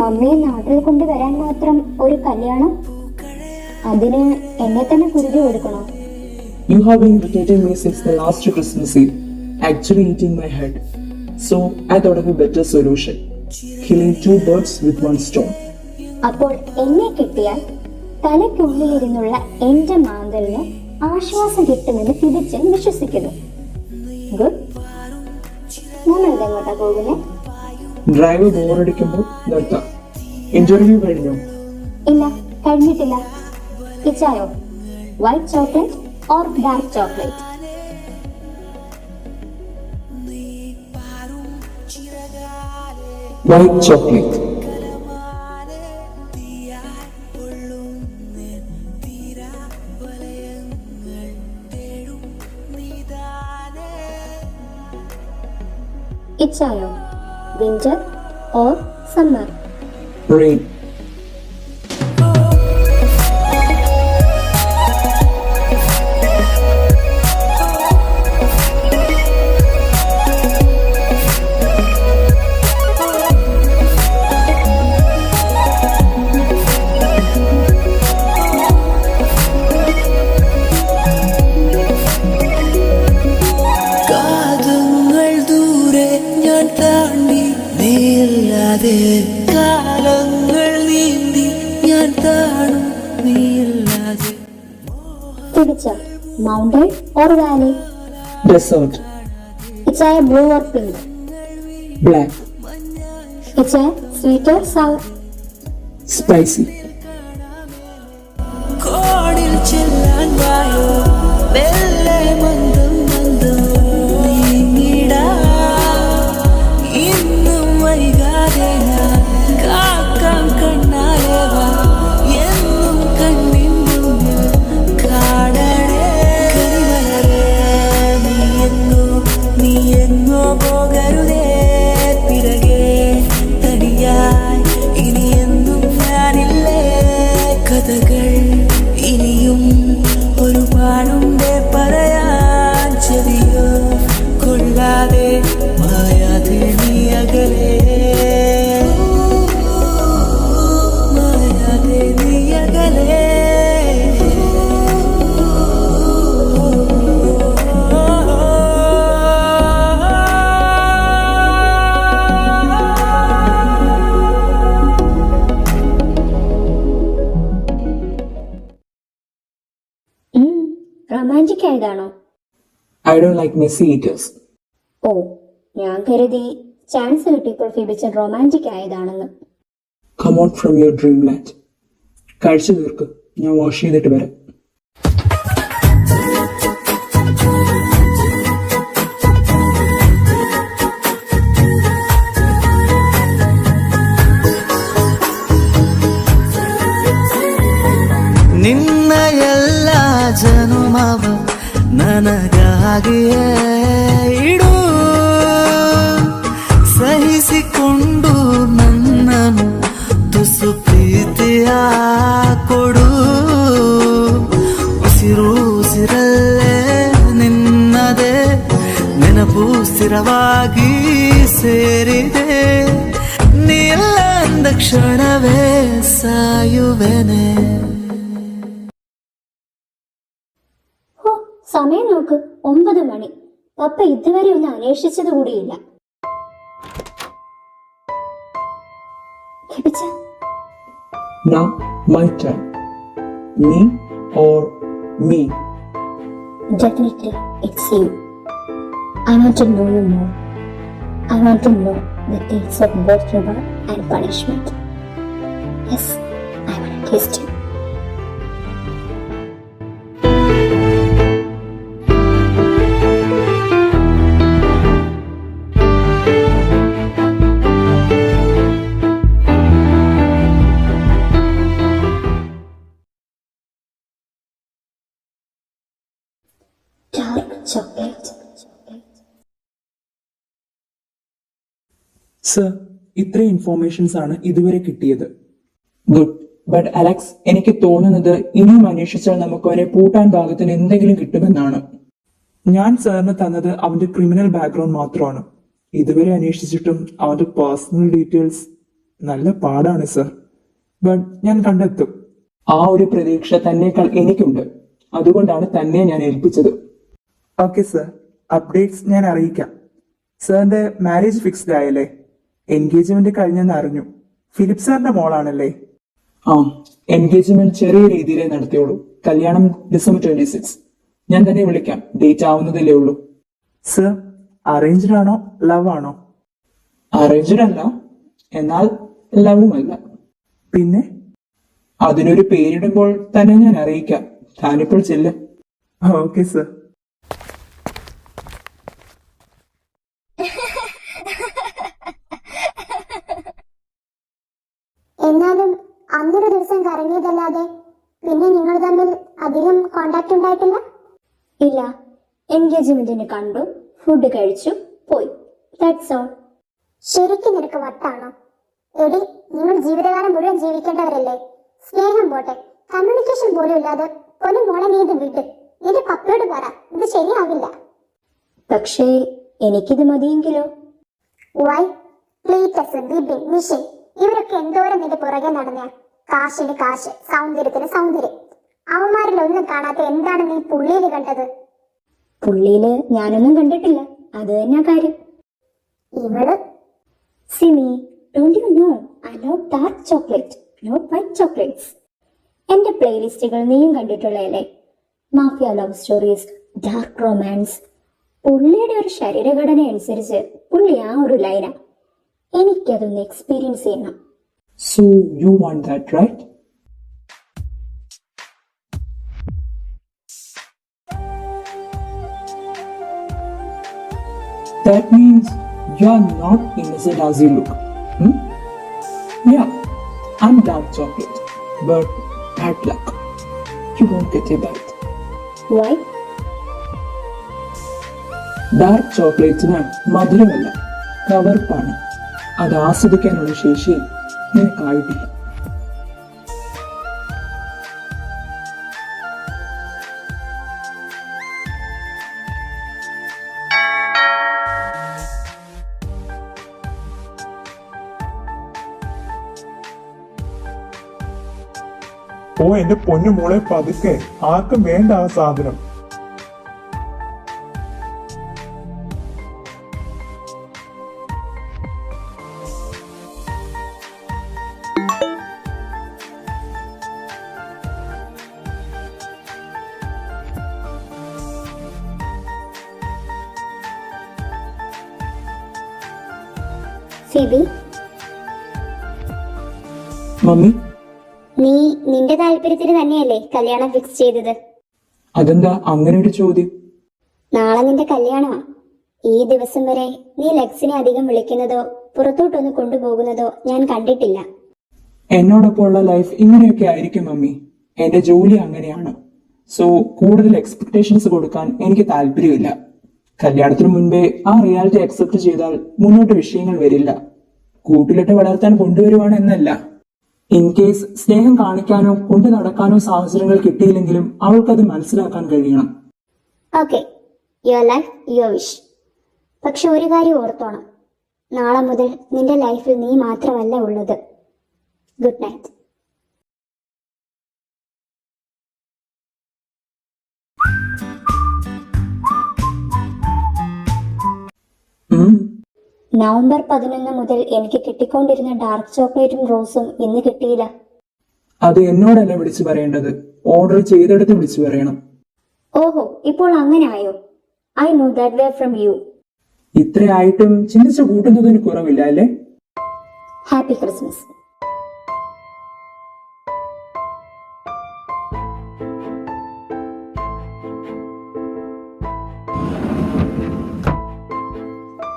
മമ്മിയെ നാട്ടിൽ കൊണ്ടുവരാൻ മാത്രം ഒരു കല്യാണം? അതിന് എന്നെ തന്നെ കുരുതി കൊടുക്കണോ? You have been irritating me since the last Christmas Eve, actually eating my head. So I thought of a better solution, killing two birds with one stone. അപ്പോൾ എന്നെ കിട്ടിയാൽ തലയ്ക്കുള്ളിലിരുന്നുള്ള എന്റെ മാന്തലിന് ആശ്വാസം കിട്ടുമെന്ന് ഫിബിച്ചൻ വിശ്വസിക്കുന്നു. ഗുഡ്. നമ്മളിത് എങ്ങോട്ടാ പോകുന്നേ? ഡ്രൈവ് ബോറടിക്കുമ്പോൾ നിർത്താം. ഇന്റർവ്യൂ കഴിഞ്ഞോ? ഇല്ല, കഴിഞ്ഞിട്ടില്ല. ഇച്ചായോ? White chocolate or dark chocolate? White chocolate. ഇച്ചായോ? Winter or summer? റെയിൻ. കാലങ്ങൾ ദൂരെ ഞാൻ താണ്ടി നീയില്ലാതെ, കാലങ്ങൾ നീന്തി ഞാൻ താണു നീയില്ലാതെ. ഫിബിച്ച, മൗണ്ടൻ ഓർ വാലി? ഡെസേർട്ട്. ഇച്ചായ, ബ്ലൂ ഓർ പിങ്ക്? ബ്ലാക്ക്. ഇച്ചായ, സ്വീറ്റ് ഓർ സവർ? സ്പൈസി. കോണിൽ ചെല്ലാൻ വായോ മെല്ലെ മന്ദം മന്ദം നീങ്ങിടാ. ഇന്നും വൈകാതെ ഞാൻ കാക്കാം കണ്ണാലെ വാ. എന്നും കണ്ണിൻ മുന്നിൽ കാണണേ കരിമലരേ. നീ എങ്ങോ പോകരുതേ പിറകെ തടിയായി. ഇനി എന്നും ഞാനില്ലേ. കഥകൾ ഇനിയും ഒരുപാടുണ്ടേ പറയാൻ. ചെവിയോ കൊള്ളാതെ മായാതെ നീ അകലെ, മായാതെ നീ അകലെ. റൊമാൻറ്റിക് ആയതാണോ? I don't like messy eaters. ഓ, ഞാൻ കരുതി ചാൻസ് കിട്ടിയപ്പോൾ ഫിബിച്ചൻ റൊമാൻറ്റിക് ആയതാണെന്ന്. Come out from your dream land. കഴിച്ചു തീർക്ക്, ഞാൻ വാഷ് ചെയ്തിട്ട് വരാം. ನಿನ್ನ ಎಲ್ಲ ಜನುಮವ ನನಗಾಗಿಯೇ ಇಡು, ಸಹಿಸಿಕೊಂಡು ನನ್ನನು ತುಸು ಪ್ರೀತಿಯ ಕೊಡು. ಉಸಿರು ಉಸಿರಲ್ಲೇ ನಿನ್ನದೇ ನೆನಪು ಸ್ಥಿರವಾಗಿ ಸೇರಿದೆ. ನೀ ಎಲ್ಲ ಅಂದ ಕ್ಷಣವೇ സായുവനെ. ഹോ, സമയം നോക്ക്, 9 മണി. പപ്പ ഇതുവരെ ഒന്ന് അന്വേഷിച്ചത് കൂടിയില്ല. കിപ്പിച്ച, Now my turn. Me or me? definitely it's you. I want to know you more. I want to know the tastes of both reward and punishment. Yes, I want to taste you. Dark chocolate. Sir, ഇത്രയും informations ആണ് ഇതുവരെ കിട്ടിയത്. Good. But Alex, എനിക്ക് തോന്നുന്നത് ഇനിയും അന്വേഷിച്ചാൽ നമുക്ക് അവനെ പൂട്ടാൻ ഭാഗത്തിന് എന്തെങ്കിലും കിട്ടുമെന്നാണ്. ഞാൻ സാറിന് തന്നത് അവന്റെ ക്രിമിനൽ ബാക്ക്ഗ്രൗണ്ട് മാത്രമാണ്. ഇതുവരെ അന്വേഷിച്ചിട്ടും അവന്റെ പേഴ്സണൽ ഡീറ്റെയിൽസ് നല്ല പാടാണ് സർ. ബട്ട് ഞാൻ കണ്ടെത്തും. ആ ഒരു പ്രതീക്ഷ തന്നേക്കാൾ എനിക്കുണ്ട്. അതുകൊണ്ടാണ് തന്നെ ഞാൻ ഏൽപ്പിച്ചത്. ഓക്കെ സർ, അപ്ഡേറ്റ്സ് ഞാൻ അറിയിക്കാം. സാറിന്റെ മാരേജ് ഫിക്സ്ഡ് ആയല്ലേ? എൻഗേജ്മെന്റ് കഴിഞ്ഞെന്ന് അറിഞ്ഞു. ഫിലിപ്പ് സാറിന്റെ മോളാണല്ലേ? ആ, എൻഗേജ്മെന്റ് ചെറിയ രീതിയിലേ നടത്തിയുള്ളൂ. കല്യാണം December 26. ഞാൻ തന്നെ വിളിക്കാം, ഡേറ്റ് ആവുന്നതല്ലേ ഉള്ളൂ. സർ, അറേഞ്ച്ഡ് ആണോ ലവ് ആണോ? അറേഞ്ച്ഡ് അല്ല, എന്നാൽ ലവും അല്ല. പിന്നെ അതിനൊരു പേരിടുമ്പോൾ തന്നെ ഞാൻ അറിയിക്കാം. താനിപ്പോൾ ചെല്ല്. Okay sir. എന്നാലും അന്നൊരു ദിവസം കറങ്ങിയതല്ലാതെ പിന്നെ നിങ്ങൾ തമ്മിൽ അധികം കോണ്ടാക്ട് ഉണ്ടായിട്ടില്ല? ഇല്ല, എൻഗേജ്മെന്റിന് കണ്ടു, ഫുഡ് കഴിച്ചു, പോയി. That's all. ശരിക്കും നിനക്ക് വട്ടാണോ? എടി, നിങ്ങൾ ജീവിതകാലം മുഴുവൻ ജീവിക്കേണ്ടവരല്ലേ? സ്നേഹം പോട്ടെ, കമ്മ്യൂണിക്കേഷൻ പോലും ഇല്ലാതെ ഒരു മോളെ നീ ഇത് വിട്ട്. നിന്റെ പപ്പയോട് പറ, ഇത് ശരിയാവില്ല. പക്ഷേ എനിക്കിത് മതിയെങ്കിലോ? വൈ? പ്ലീറ്റസ്, ബിബിൻ, നിഷിൻ ഇവരൊക്കെ എന്തോരം നിന്റെ പുറകെ നടന്ന. കാശിന് കാശ്, സൗന്ദര്യത്തിന് സൗന്ദര്യം. അവന്മാരിലൊന്നും കാണാത്ത എന്താണ് നീ പുള്ളിയില് കണ്ടത്? പുള്ളിയില് ഞാനൊന്നും കണ്ടിട്ടില്ല, അത് തന്നെ കാര്യം. ഇവള് Simi, don't you know I love dark chocolate, not white chocolates. എന്റെ പ്ലേലിസ്റ്റുകൾ നീയും കണ്ടിട്ടുള്ളതല്ലേ? Mafia love stories, dark romance. പുള്ളിയുടെ ഒരു ശരീരഘടന അനുസരിച്ച് പുള്ളി ആ ഒരു ലൈനാ. എനിക്കതൊന്ന് എക്സ്പീരിയൻസ് ചെയ്യണം. So you want that, right? That means you're not innocent as you look. Yeah, I'm dark chocolate, but bad luck. You won't get a bite. Why? Dark ചോക്ലേറ്റിന് മധുരമല്ല, കവർപ്പാണ്. അത് ആസ്വദിക്കാനുള്ള ശേഷി നിനക്കായിട്ടില്ല. ഓ എന്റെ പൊന്നു മോളെ, പതുക്കെ. ആർക്കും വേണ്ട ആ സാധനം. ഫിബി, മമ്മി, നീ നിന്റെ താല്പര്യത്തിന് തന്നെയല്ലേ കല്യാണം ഫിക്സ് ചെയ്തത്? അതെന്താ അങ്ങനെ ഒരു ചോദ്യം? നാളെ നിന്റെ കല്യാണമാ. ഈ ദിവസം വരെ നീ ലെക്സിനെ അധികം വിളിക്കുന്നതോ പുറത്തോട്ടൊന്ന് കൊണ്ടുപോകുന്നതോ ഞാൻ കണ്ടിട്ടില്ല. എന്നോടൊപ്പമുള്ള ലൈഫ് ഇങ്ങനെയൊക്കെ ആയിരിക്കും മമ്മി. എന്റെ ജോലി അങ്ങനെയാണ്. സോ കൂടുതൽ എക്സ്പെക്ടേഷൻസ് കൊടുക്കാൻ എനിക്ക് താല്പര്യമില്ല. കല്യാണത്തിന് മുൻപേ ആ റിയാലിറ്റി അക്സെപ്റ്റ് ചെയ്താൽ മുന്നോട്ട് വിഷയങ്ങൾ വരില്ല. കൂട്ടിലിട്ട് വളർത്താൻ കൊണ്ടുവരുവാണ് എന്നല്ല. ഇൻ കേസ് സ്നേഹം കാണിക്കാനോ കൊണ്ടു നടക്കാനോ സാഹചര്യങ്ങൾ കിട്ടിയില്ലെങ്കിലും അവൾക്കത് മനസ്സിലാക്കാൻ കഴിയണം. Okay, your life your wish. പക്ഷെ ഒരു കാര്യം ഓർത്തോണം, നാളെ മുതൽ നിന്റെ ലൈഫിൽ നീ മാത്രമല്ല ഉള്ളത്. Good night. നവംബർ 11 മുതൽ എനിക്ക് കിട്ടിക്കൊണ്ടിരുന്ന ഡാർക്ക് ചോക്ലേറ്റും റോസും ഇന്ന് കിട്ടിയില്ല. അത് എന്നോടല്ല വിളിച്ചു പറയേണ്ടത്, ഓർഡർ ചെയ്തെടുത്ത് വിളിച്ചു പറയണം. ഓഹോ, ഇപ്പോൾ അങ്ങനെ ആയോ? I know that way from you. ഇത്രയായിട്ടും ചിന്തിച്ചു കൂട്ടുന്നതിന് കുറവില്ല അല്ലേ? Happy Christmas.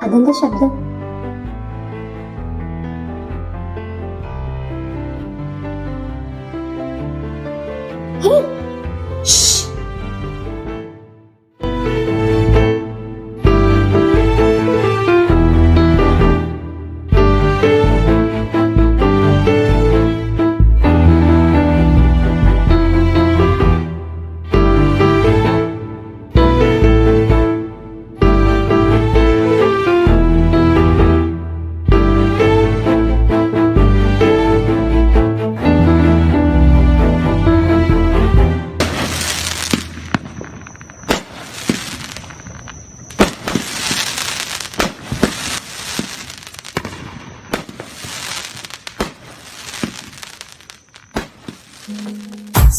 അതെന്താ ശബ്ദം? ഹേ, ഷ്ഷ്.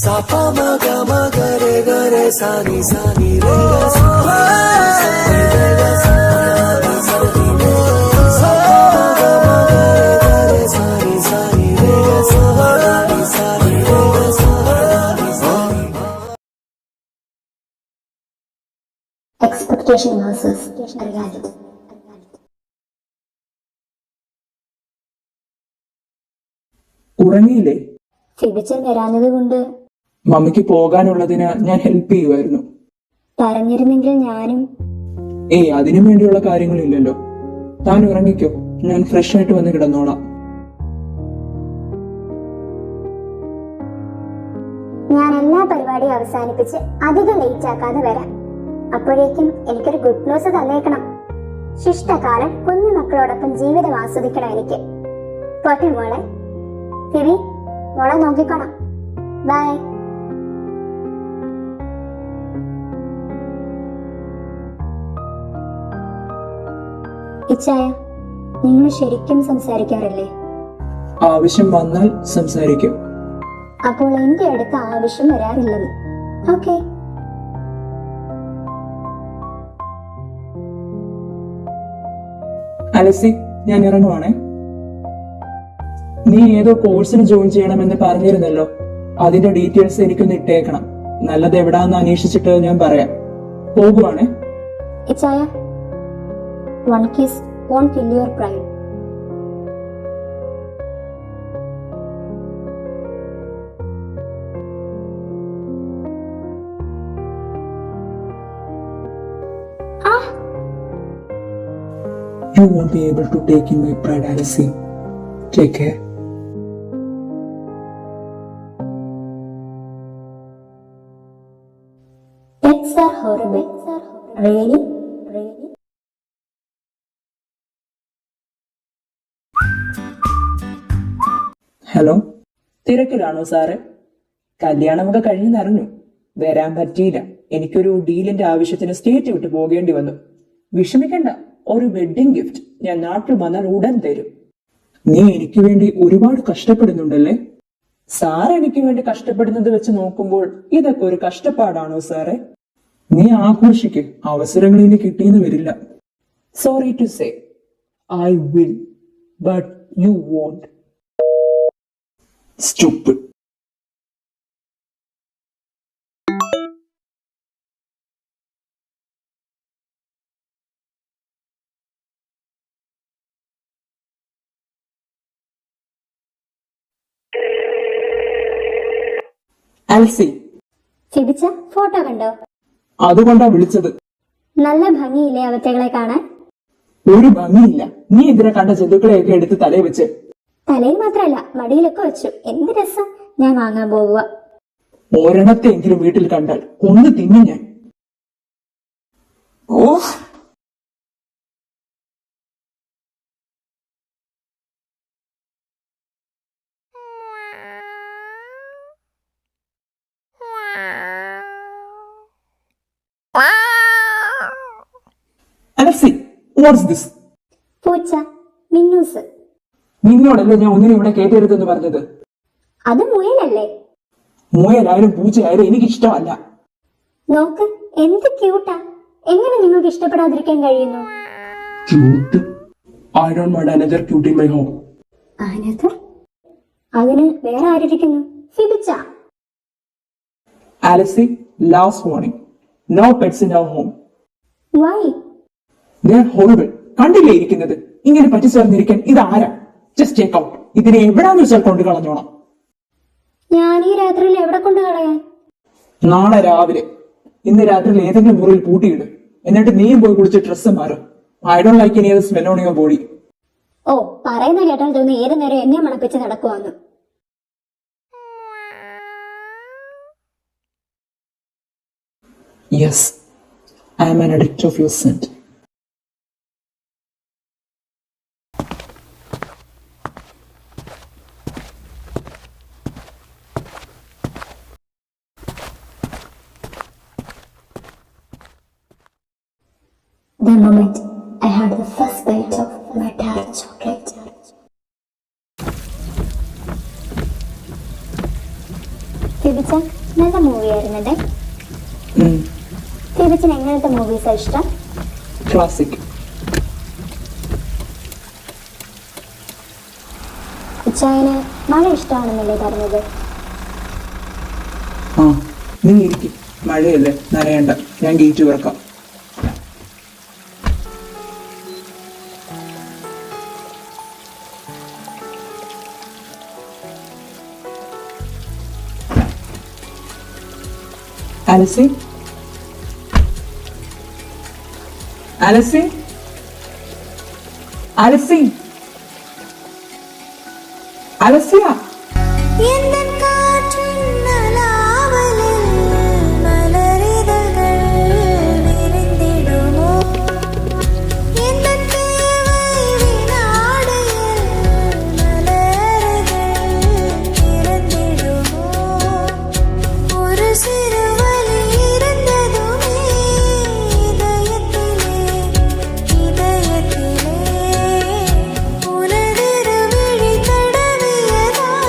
सापा मगा मगरे गरे सानी सानी रे गा सानी रे गा सानी सानी रे सापा मगा मगरे गरे सानी सानी रे गा सानी सानी रे गा सानी सानी. Expectation versus reality. ഉറങ്ങിയില്ലേ? ഫിബിച്ചൻ വരാഞ്ഞത് കൊണ്ട് മമ്മിക്ക് പോകാനുള്ളതിന് ഞാൻ ഹെൽപ്പ് ചെയ്യുമായിരുന്നു. പറഞ്ഞിരുന്നെങ്കിൽ ഞാനും. അതിനു വേണ്ടിയുള്ള കാര്യങ്ങളില്ലല്ലോ. താൻ ഉറങ്ങിക്കോ, ഞാൻ ഫ്രഷ് ആയിട്ട് വന്ന് കിടന്നോളാം. ഞാൻ എല്ലാ പരിപാടിയും അവസാനിപ്പിച്ച് അധികം ലേറ്റ് ആക്കാതെ വരാം. അപ്പോഴേക്കും എനിക്കൊരു ഗുഡ് ന്യൂസ് തന്നേക്കണം. ശിഷ്ടകാലം കുഞ്ഞുമക്കളോടൊപ്പം ജീവിതം ആസ്വദിക്കണം എനിക്ക്. പോട്ടെ മോളെ. ഫിബി, മോളെ നോക്കിക്കോണം. ബൈ. ഇച്ചായ, നിങ്ങൾ ശരിക്കും സംസാരിക്കാറില്ലേ? ആവശ്യം വന്നാൽ സംസാരിക്കും. അപ്പോൾ എന്റെ അടുത്ത് ആവശ്യം വരാറില്ലെന്ന്. ഓക്കെ. അലസി, ഞാൻ ഇറങ്ങുവാണേ. നീ ഏതോ കോഴ്സിന് ജോയിൻ ചെയ്യണമെന്ന് പറഞ്ഞിരുന്നല്ലോ. അതിന്റെ ഡീറ്റെയിൽസ് എനിക്കൊന്ന് ഇട്ടേക്കണം. നല്ലത് എവിടാന്ന് അന്വേഷിച്ചിട്ട് ഞാൻ പറയാം. പോകുവാണേ. ഇച്ചായ, one kiss won't kill your pride. You won't be able to take in my pride, Alice. Take care. Pets are horrible. Really? Hello, തിരക്കിലാണോ സാറ്? കല്യാണമൊക്കെ കഴിഞ്ഞെന്നറിഞ്ഞു. വരാൻ പറ്റിയില്ല. എനിക്കൊരു ഡീലിന്റെ ആവശ്യത്തിന് സ്റ്റേറ്റ് വിട്ട് പോകേണ്ടി വന്നു. വിഷമിക്കണ്ട, ഒരു വെഡിങ് ഗിഫ്റ്റ് ഞാൻ നാട്ടിൽ വന്നാൽ ഉടൻ തരും. നീ എനിക്ക് വേണ്ടി ഒരുപാട് കഷ്ടപ്പെടുന്നുണ്ടല്ലേ? സാർ എനിക്ക് വേണ്ടി കഷ്ടപ്പെടുന്നത് വെച്ച് നോക്കുമ്പോൾ ഇതൊക്കെ ഒരു കഷ്ടപ്പാടാണോ സാറേ? നീ ആഘോഷിക്ക്, അവസരങ്ങൾ ഇനി കിട്ടിയെന്ന് വരില്ല. Sorry to say, I will, but you won't. Stupid. Alessi, ഫിബിച്ച ഫോട്ടോ കണ്ടോ? അതുകൊണ്ടാ വിളിച്ചത്. നല്ല ഭംഗിയില്ലേ അവറ്റകളെ കാണാൻ? ഒരു ഭംഗിയില്ല. നീ ഇതിനെ കണ്ട ജന്തുക്കളെയൊക്കെ എടുത്ത് തലയിൽ വെച്ച്. തലയിൽ മാത്രല്ല മടിയിലൊക്കെ വെച്ചു. എന്ത് രസം. ഞാൻ വാങ്ങാൻ പോകുക. ഒരെണ്ണത്തെങ്കിലും വീട്ടിൽ കണ്ടാൽ ഒന്ന് തിന്നു ഞാൻ. ഓ, അലസി, വാട്ട്സ് ദിസ്? പൂച്ച, മിന്നൂസ്. നിന്നോടല്ലേ ഞാൻ ഒന്നിനും ഇവിടെ കേട്ടരുതെന്ന് പറഞ്ഞത്? അത് മുയലല്ലേ? മുയലായാലും പൂച്ചയായാലും എനിക്ക് ഇഷ്ടമല്ല. നോക്ക്, എന്ത് ക്യൂട്ടാ. എങ്ങനെ നിങ്ങൾക്ക് ഇഷ്ടപ്പെടാതിരിക്കാൻ കഴിയുന്നു? Cute? I don't want another cute in my home. Another? അതിന് വേറെ ആരിരിക്കുന്നു? ഫിബിച്ച. Alice, last warning. No pets in our home. Why? They are horrible. കണ്ടില്ലേ ഇരിക്കുന്നത്? ഇങ്ങനെ പറ്റിച്ചേർന്നിരിക്കാൻ ഇതാരാ? Just take out. ഇതിനെ എവിടാന്ന് വെച്ചാൽ കൊണ്ട് കളഞ്ഞോണം. ഞാൻ ഈ രാത്രിയിൽ എവിടെ കൊണ്ട് കളയാൻ? നാളെ രാവിലെ. ഇന്ന് രാത്രിയിൽ ഏതെങ്കിലും മുറിയിൽ പൂട്ടിയിട്. എന്നിട്ട് നീയും പോയി കുളിച്ച് ഡ്രസ്സ് മാറും. I don't like any other smell on your body. Oh, പറയുന്ന കേട്ടാൽ തോന്നി ഏത് നേരം എന്നെ മണപ്പിച്ച് നടക്കുവാന്ന്. Yes, I am an addict of your scent. The moment I had the first bite of my dark chocolate. ഫിബിച്ച, നല്ല മൂവിയായിരുന്നല്ലേ? ഫിബിച്ചിന് എങ്ങനത്തെ മൂവീസാ ഇഷ്ടം? Classic. ഉച്ചായന് മഴ ഇഷ്ടമാണെന്നല്ലേ പറഞ്ഞത്? ആ, നീ ഇരിക്കും. മഴയല്ലേ, നനയണ്ട. ഞാൻ ഗേറ്റ് തുറക്കാം. Alice? Alice? Alice? Alicia? எந்தன் காற்றின் அலாவலில் மலரிதழ்கள் விரிந்திடுமோ? எந்தன் தேவை வினாடியில் மலர்கள் திறந்திடுமோ? ஒரு சிறு வலி இருந்ததுமே இதயத்திலே உனதிரு விழி தடவியதால்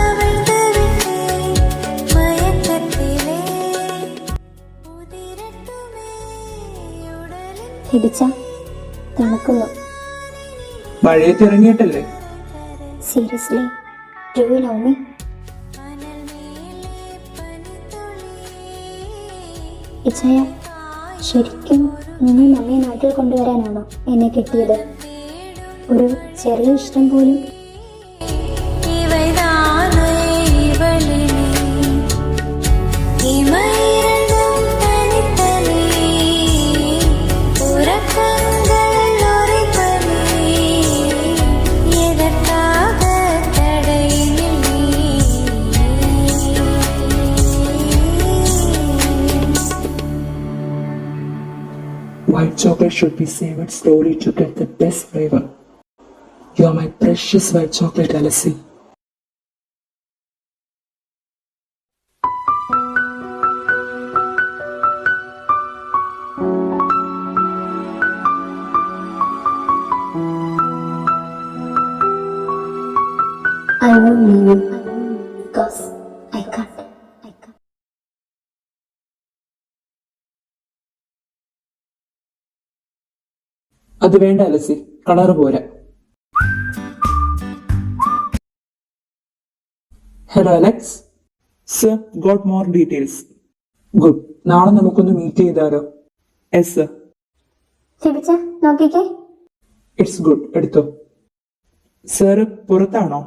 அவிழ்ந்து விட்டேன் மயக்கத்திலே உதிரட்டுமே உடலின் ഫിബിച്ച, തണുക്കുന്നു. മഴയത്ത് ഇറങ്ങിയിട്ടല്ലേ? Seriously, do you love me? മണൽ മേലെ പനിത്തുള്ളി ഇച്ചായ, ശരിക്കും നിങ്ങൾ മമ്മിയെ നാട്ടിൽ കൊണ്ടുവരാനാണോ എന്നെ കിട്ടിയത്? ഒരു ചെറിയ ഇഷ്ടം പോലും? இவைதானே இவளினே இமையிரண்டும் தனித்தனி உறக்கங்கள் உரைப்பனே எதற்காக தடையினில் நீ White chocolate should be savored slowly to get the best flavor. You are my precious white chocolate, Alice. I won't leave you because I can't. അത് വേണ്ട അലസി, കളറ് പോരാ. Hello Alex. Sir, got more details. Good. നാളെ നമുക്കൊന്ന് meet ചെയ്താലോ? Yes sir. ഫിബിച്ച, നോക്കിക്കേ. It's good. എടുത്തോ. Sir പുറത്താണോ?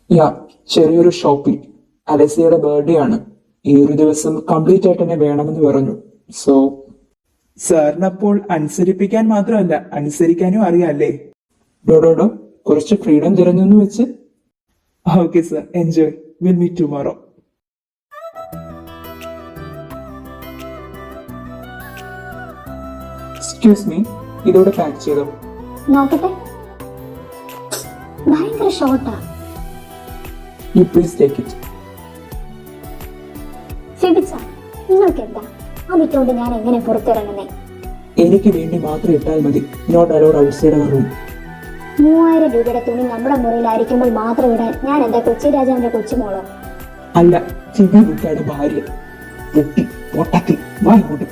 യാ, ചെറിയൊരു ഷോപ്പിൽ. അലസിയുടെ ബർത്ത്ഡേ ആണ്. ഈ ഒരു ദിവസം കംപ്ലീറ്റ് ആയിട്ട് തന്നെ വേണമെന്ന് പറഞ്ഞു. സോ സാറിനപ്പോൾ അനുസരിപ്പിക്കാൻ മാത്രമല്ല അനുസരിക്കാനും അറിയാല്ലേ? ഡോഡോഡോ കുറച്ച് ഫ്രീഡം തിരഞ്ഞെന്ന് വെച്ച്. Okay sir, enjoy. Will meet tomorrow. Excuse me, ഇതോടെ പാക്ക് ചെയ്തോ. നോക്കട്ടെ, ഭയങ്കര ഷോർട്ടാ. You please take it. ഫിബിച്ച, നിങ്ങൾക്ക് എന്താ അതിട്ടോണ്ട് ഞാൻ എങ്ങനെ പുറത്തിറങ്ങുന്നേ? എനിക്ക് വേണ്ടി മാത്രം ഇട്ടാൽ മതി. Not allowed outside our room. 3000 രൂപയുടെ തുണി നമ്മുടെ മുറിയിലായിരിക്കുമ്പോൾ മാത്രം ഇടാൻ ഞാൻ എന്താ കൊച്ചി രാജാവിന്റെ കൊച്ചുമോളോ? അല്ല, ചിവി കുട്ടിയുടെ ഭാര്യ. പൊട്ടി പൊട്ടത്തി വാങ്ങോട്ട്.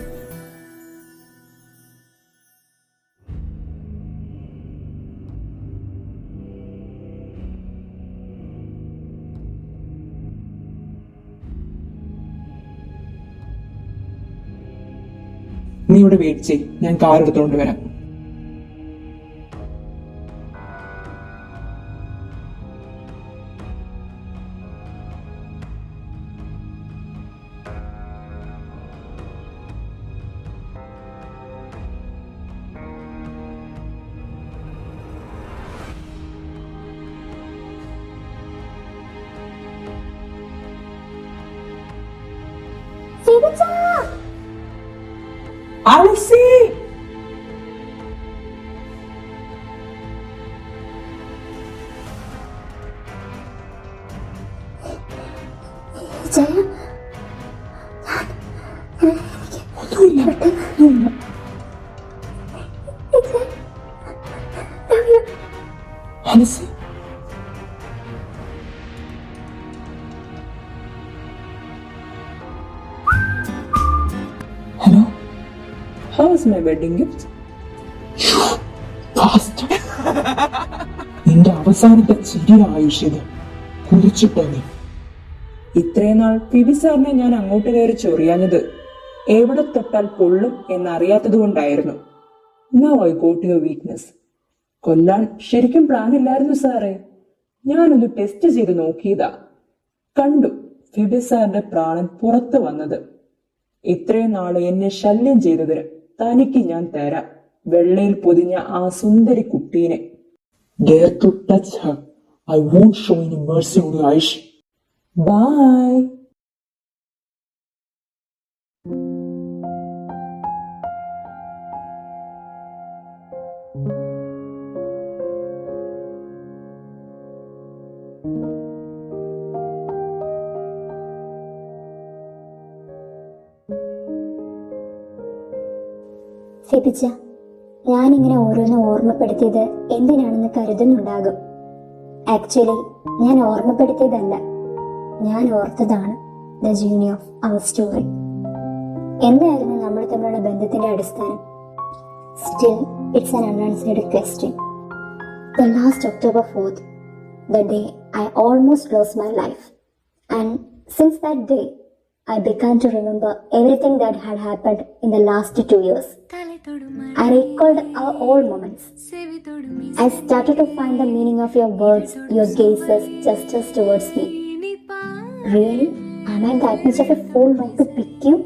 നീ ഇവിടെ വെയിറ്റ് ചെയ്, ഞാൻ കാർ എടുത്തോണ്ട് വരാം. ഫിബിച്ച, അലസി! ജയ, ഒന്നുമില്ല. അലസി, hello. How was my wedding gift? നിന്റെ അവസാനത്തെ ചിരി ആയുഷ്യത് കുറിച്ചിട്ടോ നീ. ഇത്രയും നാൾ ഫിബി സാറിനെ ഞാൻ അങ്ങോട്ട് കയറി ചൊറിയാഞ്ഞത് എവിടെ തൊട്ടാൽ പൊള്ളും എന്നറിയാത്തത് കൊണ്ടായിരുന്നു. Now I got your weakness. കൊല്ലാൻ ശരിക്കും പ്ലാൻ ഇല്ലായിരുന്നു സാറേ. ഞാനൊന്ന് ടെസ്റ്റ് ചെയ്ത് നോക്കിയതാ. കണ്ടു ഫിബി സാറിന്റെ പ്രാണൻ പുറത്തു വന്നത്. ഇത്രയും നാള് എന്നെ ശല്യം ചെയ്തതിന് തനിക്ക് ഞാൻ തരാം, വെള്ളയിൽ പൊതിഞ്ഞ ആ സുന്ദരി കുട്ടീനെ. Dare to touch her. I won't show any mercy on you, Aish. Bye. ഫിബിച്ച, ഞാനിങ്ങനെ ഓരോന്ന് ഓർമ്മപ്പെടുത്തിയത് എന്തിനാണെന്ന് കരുതുന്നുണ്ടാകും. ആക്ച്വലി ഞാൻ ഓർമ്മപ്പെടുത്തിയതല്ല, ഞാൻ ഓർത്തതാണ് the journey of our story. എന്തായിരുന്നു നമ്മൾ തമ്മിലുള്ള ബന്ധത്തിന്റെ അടിസ്ഥാനം? Still it's an unanswered question. The last October 4th, the day I almost lost my life, and since that day I began to remember everything that had happened in the last 2 years. I recalled our old moments. I started to find the meaning of your words, your gazes, gestures towards me. Really? Am I that much of a fool not to pick you?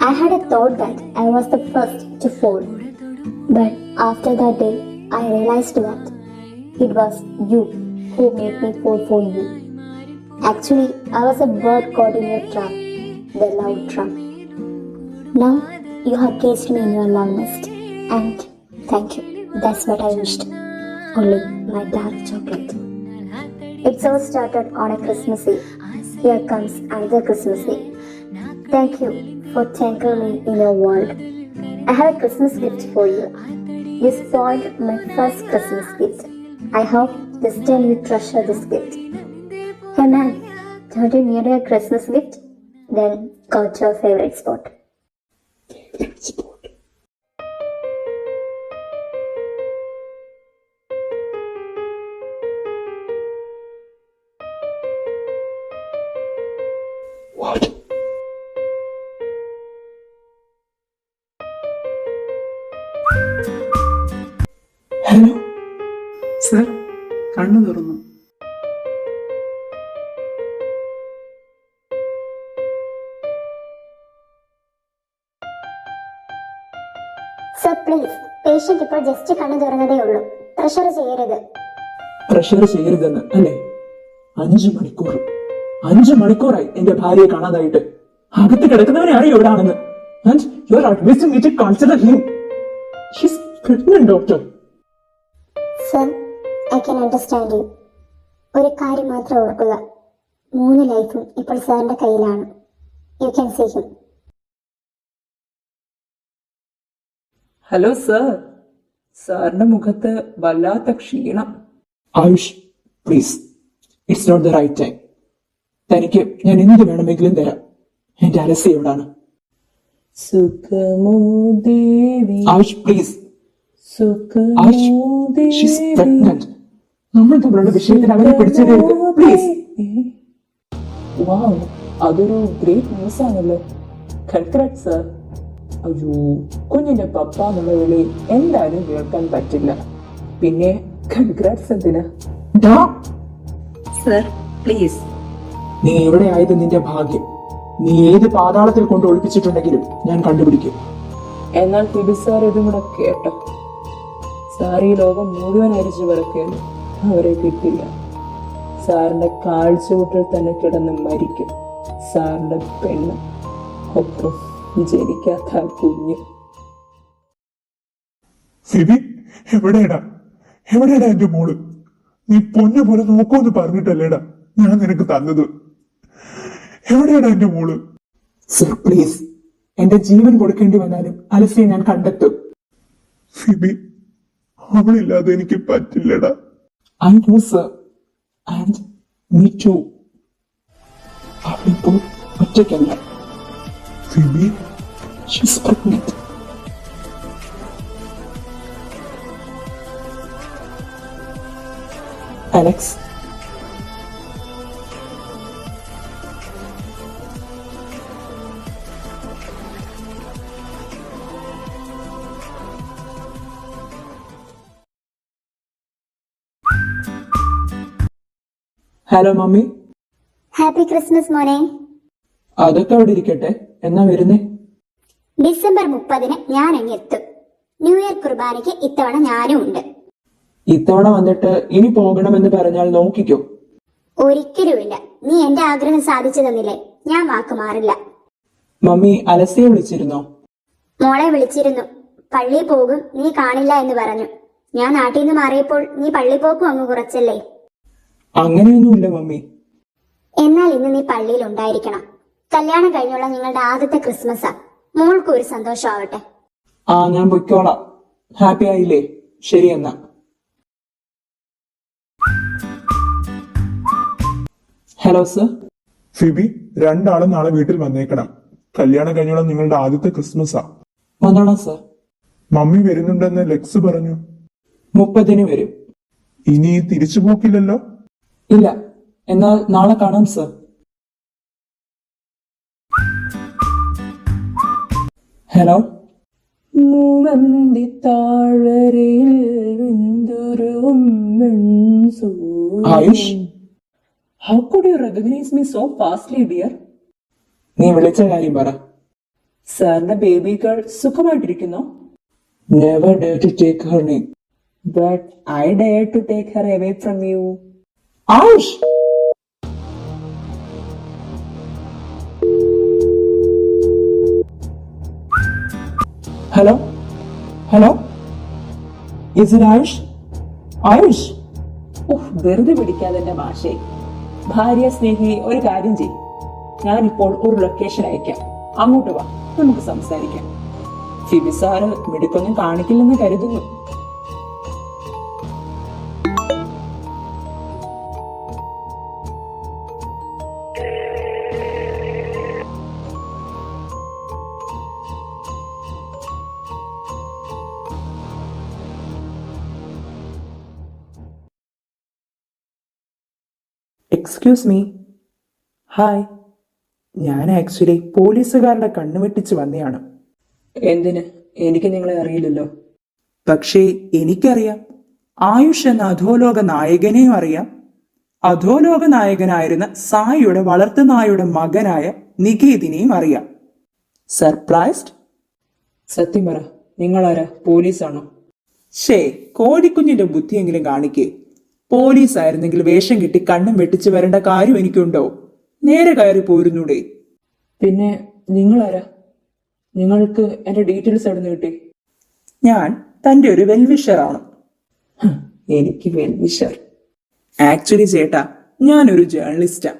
I had a thought that I was the first to fall. But after that day, I realized that it was you who made me fall for you. Actually, I was a bird caught in your trap, the love trap. Now, you have caged me in your love nest. And thank you. That's what I wished. Only my dark chocolate. It all started on a Christmas Eve. Here comes another Christmas Eve. Thank you for taking me in your world. I have a Christmas gift for you. You spoiled my first Christmas gift. I hope this time you treasure this gift. Hey man, don't you need a Christmas gift? Then go to your favorite spot. Favorite spot. What? Hello sir, കണ്ണു തുറന്നു. So please, patient ഇപ്പോൾ just കണ്ണു തുറന്നതേ ഉള്ളൂ. Pressure ചെയ്യരുത്. Pressure ചെയ്യരുതെന്ന് അല്ലേ? 5 മണിക്കൂറായി എന്റെ ഭാര്യയെ കാണാതായിട്ട്. അകത്ത് കിടക്കുന്നവനെ അറിയോ എവിടാണെന്ന്? And you are advising me to consider him. She's pregnant, doctor. Sir, I can understand you. ഒരു കാര്യം മാത്രം ഓർക്കുക, 3 ലൈഫും ഇപ്പോൾ സാറിന്റെ കയ്യിലാണ്. You can see him. Hello sir, സാറിന്റെ മുഖത്ത് വല്ലാത്ത ക്ഷീണം. Ayush, please, it's not the right time. തനിക്ക് ഞാൻ എന്ത് വേണമെങ്കിലും തരാം. എന്റെ അലസ്യ എവിടാണ്? സുഖമോ ദേവി, ആയുഷ്, പ്ലീസ്. സുഖമോ She's ദേവി. pregnant. നമ്മൾ തമ്മിലുള്ള വിഷയത്തിൽ അവരെ പിടിച്ചേരരുത്, പ്ലീസ്. വാവ്, അതൊരു ഗ്രേറ്റ് ന്യൂസ് ആണല്ലോ. Congrats sir. അയ്യോ, കുഞ്ഞിന്റെ പപ്പ എന്നുള്ള വിളി എന്തായാലും കേൾക്കാൻ പറ്റില്ല. പിന്നെ കൺഗ്രാറ്റ്സ് എന്തിനാ? Sir please. നീ എവിടെ ആയത് നിന്റെ ഭാഗ്യം. നീ ഏത് പാതാളത്തിൽ കൊണ്ട് ഒളിപ്പിച്ചിട്ടുണ്ടെങ്കിലും ഞാൻ കണ്ടുപിടിക്കും. എന്നാൽ ഫിബി സാർ ഇതും കൂടെ കേട്ടോ. സാർ ഈ ലോകം മുഴുവൻ അരിച്ചു പറക്കുകയാണ്, അവരെ കിട്ടില്ല. സാറിന്റെ കാഴ്ചവട്ടിൽ തന്നെ കിടന്ന് മരിക്കും. സാറിന്റെ പെണ്ണ്, ഒപ്പം ജനിക്കാത്ത കുഞ്ഞ്. ഫിബി, എവിടെയാടാ എന്റെ മോള്? നീ പൊന്നു പോലെ നോക്കുമെന്ന് പറഞ്ഞിട്ടല്ലേടാ ഞാൻ നിനക്ക് തന്നത്. എവിടെയാടാ എന്റെ മോള്? സർ പ്ലീസ്, എന്റെ ജീവൻ കൊടുക്കേണ്ടി വന്നാലും അലസ്യയെ ഞാൻ കണ്ടെത്തും. ഫിബി, അവളില്ലാതെ എനിക്ക് പറ്റില്ലടാ. I know, sir. And me too. അവളിപ്പോൾ ഒറ്റയ്ക്കല്ല. Phoebe, She's pregnant. Alex. Hello mummy. Happy Christmas മോനെ. അതൊക്കെ അവിടെ ഇരിക്കട്ടെ, എന്നാ വരുന്നേ? ഡിസംബർ 30 ഞാൻ അങ്ങ് എത്തും. ന്യൂ ഇയർ കുർബാനയ്ക്ക് ഇത്തവണ ഞാനും ഉണ്ട്. ഇത്തവണ വന്നിട്ട് ഇനി പോകണമെന്ന് പറഞ്ഞാൽ നോക്കിക്കോ. ഒരിക്കലുമില്ല. നീ എന്റെ ആഗ്രഹം സാധിച്ചു തന്നില്ലേ, ഞാൻ വാക്ക് മാറില്ല. മമ്മി അലസ്യയെ വിളിച്ചിരുന്നോ? മോളെ വിളിച്ചിരുന്നു. പള്ളി പോകും, നീ കാണില്ല എന്ന് പറഞ്ഞു. ഞാൻ നാട്ടിൽ നിന്ന് മാറിയപ്പോൾ നീ പള്ളി പോക്കും അങ്ങ് കുറച്ചല്ലേ. അങ്ങനെയൊന്നുമില്ല മമ്മി. എന്നാൽ ഇന്ന് നീ പള്ളിയിൽ ഉണ്ടായിരിക്കണം. കല്യാണം കഴിഞ്ഞുള്ള നിങ്ങളുടെ ആദ്യത്തെ ക്രിസ്മസാ. മോൾക്ക് ഒരു സന്തോഷമാവട്ടെ. ഞാൻ പൊയ്ക്കോളാം. ഹാപ്പി ആയില്ലേ? ശരി എന്നാ. Hello sir. ഫിബി, രണ്ടാളും നാളെ വീട്ടിൽ വന്നേക്കണം. കല്യാണം കഴിഞ്ഞോളം നിങ്ങളുടെ ആദ്യത്തെ ക്രിസ്മസാ. വന്നോളാം സർ. മമ്മി വരുന്നുണ്ടെന്ന് ലെക്സ് പറഞ്ഞു. 30 വരും. ഇനി തിരിച്ചു പോക്കില്ലല്ലോ? ഇല്ല, എന്നാൽ നാളെ കാണാം സർ. ഹലോ. മൂവന്തി താഴ്വരയിൽ വെന്തൊരു Ayush. How could you recognize me so fastly, dear? നീ വിളിച്ച കാര്യം പറ. സാറിന്റെ ബേബി ഗേൾ സുഖമായിട്ടിരിക്കുന്നു. Never dare to take her name. But I dare to take her away from you. Ayush. Hello hello, is it Ayush? Ayush. വെറുതെ പിടിക്കാതെ എന്റെ ഭാഷയെ. ഭാര്യ സ്നേഹി, ഒരു കാര്യം ചെയ്യും. ഞാനിപ്പോൾ ഒരു ലൊക്കേഷൻ അയക്കാം, അങ്ങോട്ട് വാ, നമുക്ക് സംസാരിക്കാം. ഫിബി സാറ് മിടുക്കൊന്നും കാണിക്കില്ലെന്ന് കരുതുന്നു. Excuse me. ഹായ്. ഞാൻ ആക്ച്വലി പോലീസുകാരുടെ കണ്ണുവെട്ടിച്ച് വന്നതാണ്. എന്തിന്? എനിക്ക് നിങ്ങളെ അറിയില്ലല്ലോ. പക്ഷേ എനിക്കറിയാം. ആയുഷ് എന്ന അധോലോക നായകനെയും അറിയാം. അധോലോക നായകനായിരുന്ന സായിയുടെ വളർത്തുനായുടെ മകനായ നികേതിനെയും അറിയാം. സർപ്രൈസ്ഡ്? സത്യം പറ, നിങ്ങളാരാ? പോലീസാണോ? ശേ, കോഴിക്കുഞ്ഞിന്റെ ബുദ്ധിയെങ്കിലും കാണിക്കേ. പോലീസ് ആയിരുന്നെങ്കിൽ വേഷം കെട്ടി കണ്ണും വെട്ടിച്ച് വരേണ്ട കാര്യം എനിക്കുണ്ടോ? നേരെ കയറി പോരുന്നൂടെ? പിന്നെ നിങ്ങളാരാ? നിങ്ങൾക്ക് എന്റെ ഡീറ്റെയിൽസ് എവിടെ നിന്ന് കിട്ടി? ഞാൻ തന്റെ ഒരു വെൽവിഷറാണ്. എനിക്ക് വെൽവിഷർ? ആക്ച്വലി ചേട്ടാ, ഞാനൊരു ജേർണലിസ്റ്റാ.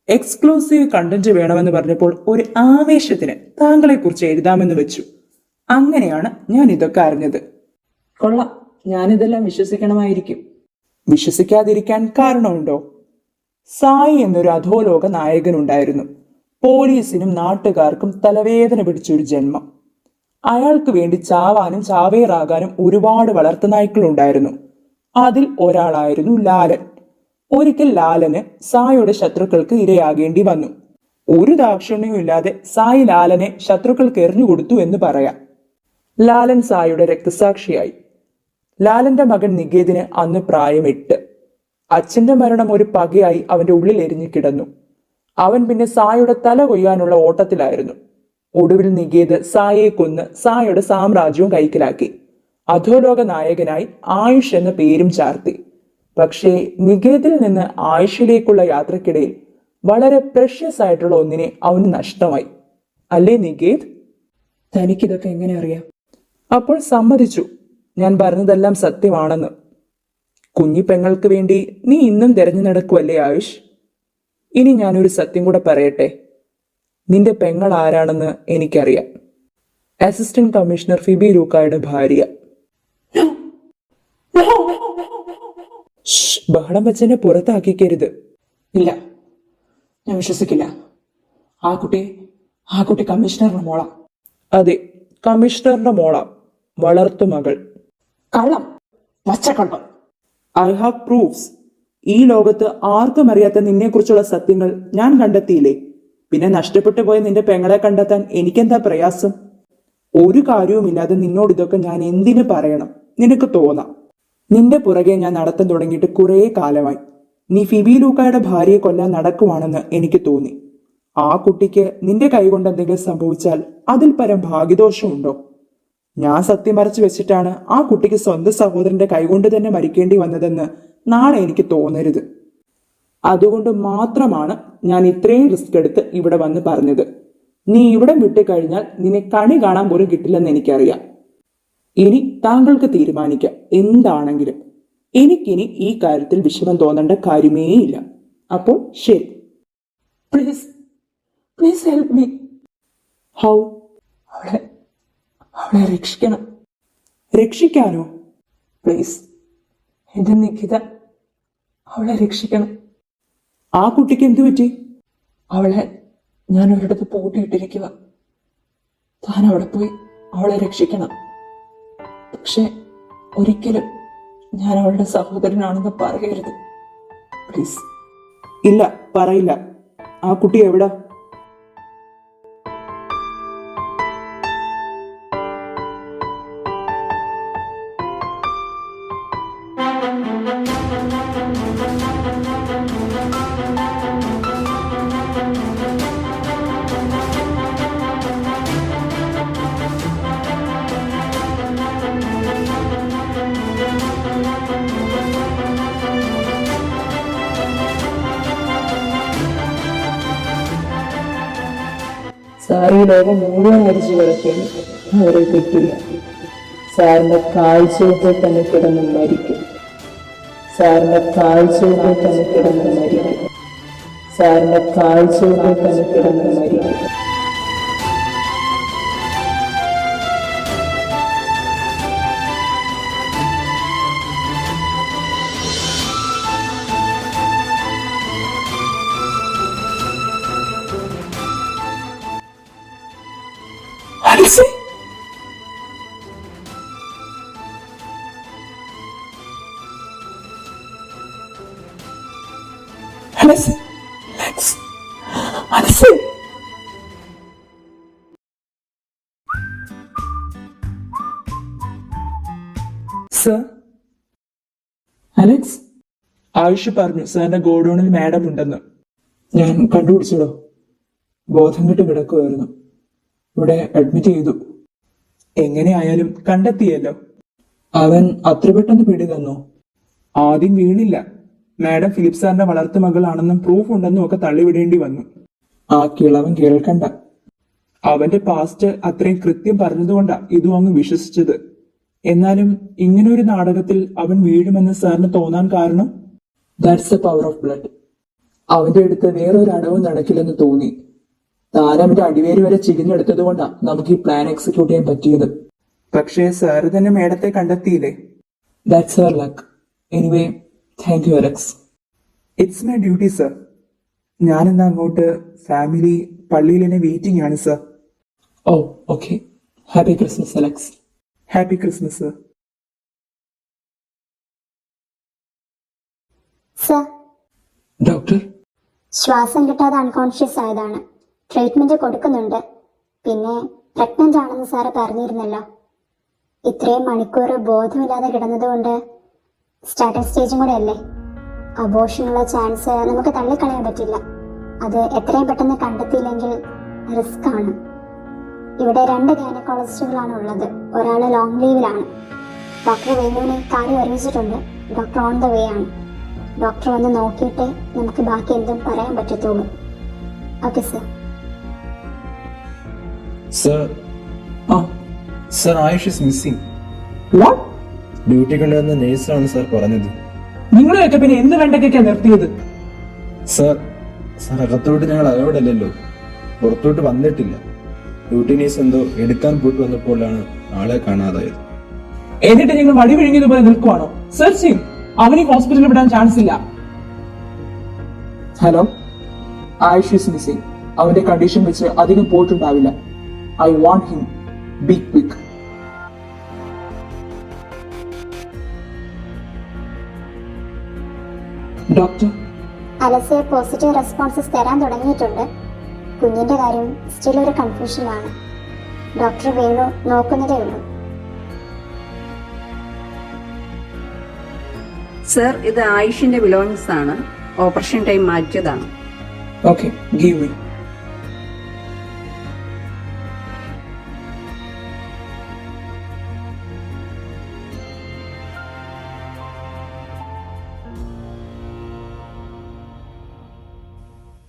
എക്സ്ക്ലൂസീവ് കണ്ടന്റ് വേണമെന്ന് പറഞ്ഞപ്പോൾ ഒരു ആവേശത്തിന് താങ്കളെ കുറിച്ച് എഴുതാമെന്ന് വെച്ചു. അങ്ങനെയാണ് ഞാൻ ഇതൊക്കെ അറിഞ്ഞത്. കൊള്ളാം, ഞാനിതെല്ലാം വിശ്വസിക്കണമായിരിക്കും. വിശ്വസിക്കാതിരിക്കാൻ കാരണമുണ്ടോ? സായി എന്നൊരു അധോലോക നായകനുണ്ടായിരുന്നു. പോലീസിനും നാട്ടുകാർക്കും തലവേദന പിടിച്ചൊരു ജന്മം. അയാൾക്ക് വേണ്ടി ചാവാനും ചാവേറാകാനും ഒരുപാട് വളർത്തുനായ്ക്കളുണ്ടായിരുന്നു. അതിൽ ഒരാളായിരുന്നു ലാലൻ. ഒരിക്കൽ ലാലന് സായിയുടെ ശത്രുക്കൾക്ക് ഇരയാകേണ്ടി വന്നു. ഒരു ദാക്ഷിണ്യവും ഇല്ലാതെ സായി ലാലനെ ശത്രുക്കൾക്ക് എറിഞ്ഞുകൊടുത്തു എന്ന് പറയാം. ലാലൻ സായിയുടെ രക്തസാക്ഷിയായി. ലാലന്റെ മകൻ നികേതിന് അന്ന് പ്രായം 8. അച്ഛന്റെ മരണം ഒരു പകയായി അവന്റെ ഉള്ളിൽ എരിഞ്ഞു കിടന്നു. അവൻ പിന്നെ സായിയുടെ തല കൊയ്യാനുള്ള ഓട്ടത്തിലായിരുന്നു. ഒടുവിൽ നികേത് സായിയെ കൊന്ന് സായിയുടെ സാമ്രാജ്യവും കൈക്കലാക്കി. അധോലോക നായകനായി ആയുഷ് എന്ന പേരും ചാർത്തി. പക്ഷേ നികേതിൽ നിന്ന് ആയുഷിലേക്കുള്ള യാത്രക്കിടയിൽ വളരെ പ്രഷ്യസ് ആയിട്ടുള്ള ഒന്നിനെ അവന് നഷ്ടമായി. അല്ലേ നികേത്? തനിക്കിതൊക്കെ എങ്ങനെ അറിയാം? അപ്പോൾ സമ്മതിച്ചു ഞാൻ പറഞ്ഞതെല്ലാം സത്യമാണെന്ന്. കുഞ്ഞിപ്പെങ്ങൾക്ക് വേണ്ടി നീ ഇന്നും തിരഞ്ഞു നടക്കുവല്ലേ ആയുഷ്? ഇനി ഞാനൊരു സത്യം കൂടെ പറയട്ടെ. നിന്റെ പെങ്ങൾ ആരാണെന്ന് എനിക്കറിയാം. അസിസ്റ്റന്റ് കമ്മീഷണർ ഫിബി ലൂക്കായുടെ ഭാര്യ. ബഹളം വെച്ചെന്നെ പുറത്താക്കിക്കരുത്. ഇല്ല, ഞാൻ വിശ്വസിക്കില്ല. ആ കുട്ടി കമ്മീഷണറുടെ മോളാ. അതെ, കമ്മീഷണറുടെ മോളാ, വളർത്തു മകൾ. കള്ളം, പച്ചക്കള്ളം. I have proofs. ഈ ലോകത്ത് ആർക്കും അറിയാത്ത നിന്നെക്കുറിച്ചുള്ള സത്യങ്ങൾ ഞാൻ കണ്ടെത്തിയില്ലേ? പിന്നെ നഷ്ടപ്പെട്ടു പോയ നിന്റെ പെങ്ങളെ കണ്ടെത്താൻ എനിക്കെന്താ പ്രയാസം? ഒരു കാര്യവുമില്ലാതെ നിന്നോട് ഇതൊക്കെ ഞാൻ എന്തിനു പറയണം? നിനക്ക് തോന്നാം. നിന്റെ പുറകെ ഞാൻ നടത്താൻ തുടങ്ങിയിട്ട് കുറേ കാലമായി. നീ ഫിബി ലൂക്കായുടെ ഭാര്യയെ കൊല്ലാൻ നടക്കുവാണെന്ന് എനിക്ക് തോന്നി. ആ കുട്ടിക്ക് നിന്റെ കൈകൊണ്ട് എന്തെങ്കിലും സംഭവിച്ചാൽ അതിൽ പരം ഭാഗ്യദോഷമുണ്ടോ? ഞാൻ സത്യം മറച്ചു വെച്ചിട്ടാണ് ആ കുട്ടിക്ക് സ്വന്തം സഹോദരന്റെ കൈകൊണ്ട് തന്നെ മരിക്കേണ്ടി വന്നതെന്ന് നാളെ എനിക്ക് തോന്നരുത്. അതുകൊണ്ട് മാത്രമാണ് ഞാൻ ഇത്രയും റിസ്ക് എടുത്ത് ഇവിടെ വന്ന് പറഞ്ഞത്. നീ ഇവിടെ വിട്ടുകഴിഞ്ഞാൽ നിന്നെ കണി കാണാൻ പോലും കിട്ടില്ലെന്ന് എനിക്കറിയാം. ഇനി താങ്കൾക്ക് തീരുമാനിക്കാം എന്താണെങ്കിലും. എനിക്കിനി ഈ കാര്യത്തിൽ വിഷമം തോന്നേണ്ട കാര്യമേ ഇല്ല. അപ്പോൾ ശരി. Please help me. ഹൗ? അവളെ രക്ഷിക്കണം. രക്ഷിക്കാനോ? പ്ലീസ്, എന്റെ നിഖിത, അവളെ രക്ഷിക്കണം. ആ കുട്ടിക്ക് എന്തു പറ്റി? അവളെ ഞാൻ ഒരിടത്ത് പൂട്ടിയിട്ടിരിക്കുക. താൻ അവിടെ പോയി അവളെ രക്ഷിക്കണം. പക്ഷെ ഒരിക്കലും ഞാൻ അവളുടെ സഹോദരനാണെന്ന് പറയരുത്. പ്ലീസ്. ഇല്ല, പറയില്ല. ആ കുട്ടി എവിടാ? സാറ് ഈ ലോകം മുഴുവൻ മരിച്ചു കിടക്കുന്നു, അവരെ കിട്ടില്ല. സാറിന്റെ കാഴ്ചയിൽ തന്നെ കിടന്ന് മരിക്കും. സാറിന്റെ കാഴ്ചയിൽ തന്നെ കിടന്ന് മരിക്കും. സാറിന്റെ കാഴ്ചയിൽ തന്നെ കിടന്ന് മരിക്കും. സർ, അലക്സ്, ആയുഷ് പറഞ്ഞു സാറിന്റെ ഗോഡൌണിൽ മാഡം ഉണ്ടെന്ന്. ഞാൻ കണ്ടുപിടിച്ചടോ. ബോധം കെട്ട് കിടക്കുമായിരുന്നു. ഇവിടെ അഡ്മിറ്റ് ചെയ്തു. എങ്ങനെയായാലും കണ്ടെത്തിയല്ലോ. അവൻ അത്ര പെട്ടെന്ന് പിടി തന്നോ? ആദ്യം വീണില്ല. മാഡം ഫിലിപ്പ് സാറിന്റെ വളർത്തു മകളാണെന്നും പ്രൂഫ് ഉണ്ടെന്നും ഒക്കെ തള്ളിവിടേണ്ടി വന്നു. ആ കിളവൻ കേൾക്കണ്ട. അവന്റെ പാസ്റ്റ് അത്രയും കൃത്യം പറഞ്ഞതുകൊണ്ടാ ഇതും അങ്ങ് വിശ്വസിച്ചത്. എന്നാലും ഇങ്ങനെ ഒരു നാടകത്തിൽ അവൻ വീഴുമെന്ന് സാറിന് തോന്നാൻ കാരണം? That's A power of blood. അവന്റെ അടുത്ത് വേറൊരു അടവും നടക്കില്ലെന്ന് തോന്നി. താൻ അവന്റെ അടിവേര് വരെ ചികിഞ്ഞെടുത്തത് കൊണ്ടാ നമുക്ക് ഈ പ്ലാൻ എക്സിക്യൂട്ട് ചെയ്യാൻ പറ്റിയത്. പക്ഷേ സാറ് തന്നെ മേഡത്തെ കണ്ടെത്തിയില്ലേ? That's our luck. Anyway, thank you Alex. It's my duty sir. ഞാനെന്നാ അങ്ങോട്ട് ഫാമിലി പള്ളിയിൽ എന്നെ വെയിറ്റിംഗ് ആണ് sir. Oh okay. Happy Christmas Alex. Happy Christmas sir. Sir, doctor, ശ്വാസം കിട്ടാതെ അൺകോൺഷ്യസ് ആയതാണ്. ട്രീറ്റ്മെന്റ് കൊടുക്കുന്നുണ്ട്. പിന്നെ പ്രഗ്നന്റ് ആണെന്ന് സാറ് പറഞ്ഞിരുന്നല്ലോ. ഇത്രയും മണിക്കൂർ ബോധമില്ലാതെ കിടന്നതുകൊണ്ട് സ്റ്റാർട്ടിംഗ് സ്റ്റേജും കൂടെ അല്ലേ. അബോർഷനുള്ള ചാൻസ് നമുക്ക് തള്ളിക്കളയാൻ പറ്റില്ല. അത് എത്രയും പെട്ടെന്ന് കണ്ടെത്തിയില്ലെങ്കിൽ റിസ്ക് ആണ്. ഇവിടെ 2 ഗൈനക്കോളജിസ്റ്റുകളാണ് ഉള്ളത്. ഒരാൾ ലോങ് ലീവിലാണ്. ഡോക്ടർ വേണുവിനെ കാര്യം അറിയിച്ചിട്ടുണ്ട്. ഡോക്ടർ ഓൺ ദ വേ ആണ്. ഡോക്ടർ വന്ന് നോക്കിയിട്ടേ നമുക്ക് ബാക്കി എന്തും പറയാൻ പറ്റത്തുള്ളൂ. Okay sir. സർ, ആ sir, Ayush is missing. What? Duty കൊണ്ടുവന്ന നേഴ്സാണ് സർ പറഞ്ഞത്. നിങ്ങളെയൊക്കെ പിന്നെ എന്ത് വേണ്ടൊക്കെയാ നിർത്തിയത്? സർ, സർ അകത്തോട്ട് ഞങ്ങൾ അലോഡല്ലോ, പുറത്തോട്ട് വന്നിട്ടില്ല. ഡ്യൂട്ടി നേഴ്സ് എന്തോ എടുക്കാൻ പോയിട്ട് വന്നപ്പോഴാണ് ആളെ കാണാതായത്. എന്നിട്ട് നിങ്ങൾ വടി വിഴുങ്ങിയതുപോലെ നിൽക്കുവാണോ? സെർച്ച് ചെയ്യും. അവന് ഹോസ്പിറ്റലിൽ വിടാൻ ചാൻസ് ഇല്ല. Hello, Ayush is missing. അവന്റെ കണ്ടീഷൻ വെച്ച് അധികം പോയിട്ടുണ്ടാവില്ല. I want him big quick. Doctor, അലസെ പോസിറ്റീവ് റെസ്പോൺസസ് തരാൻ തുടങ്ങിയിട്ടുണ്ട്. കുഞ്ഞിന്റെ കാര്യം സ്റ്റിൽ ഒരു കൺഫ്യൂഷനിലാണ്. ഡോക്ടർ വേണു നോക്കുന്നതേ ഉള്ളൂ. സർ, ഇത് ആയുഷിന്റെ ബിലോങ്ങിങ്സ് ആണ്. ഓപ്പറേഷൻ ടൈം മാറ്റിയതാണ്. Okay, give me.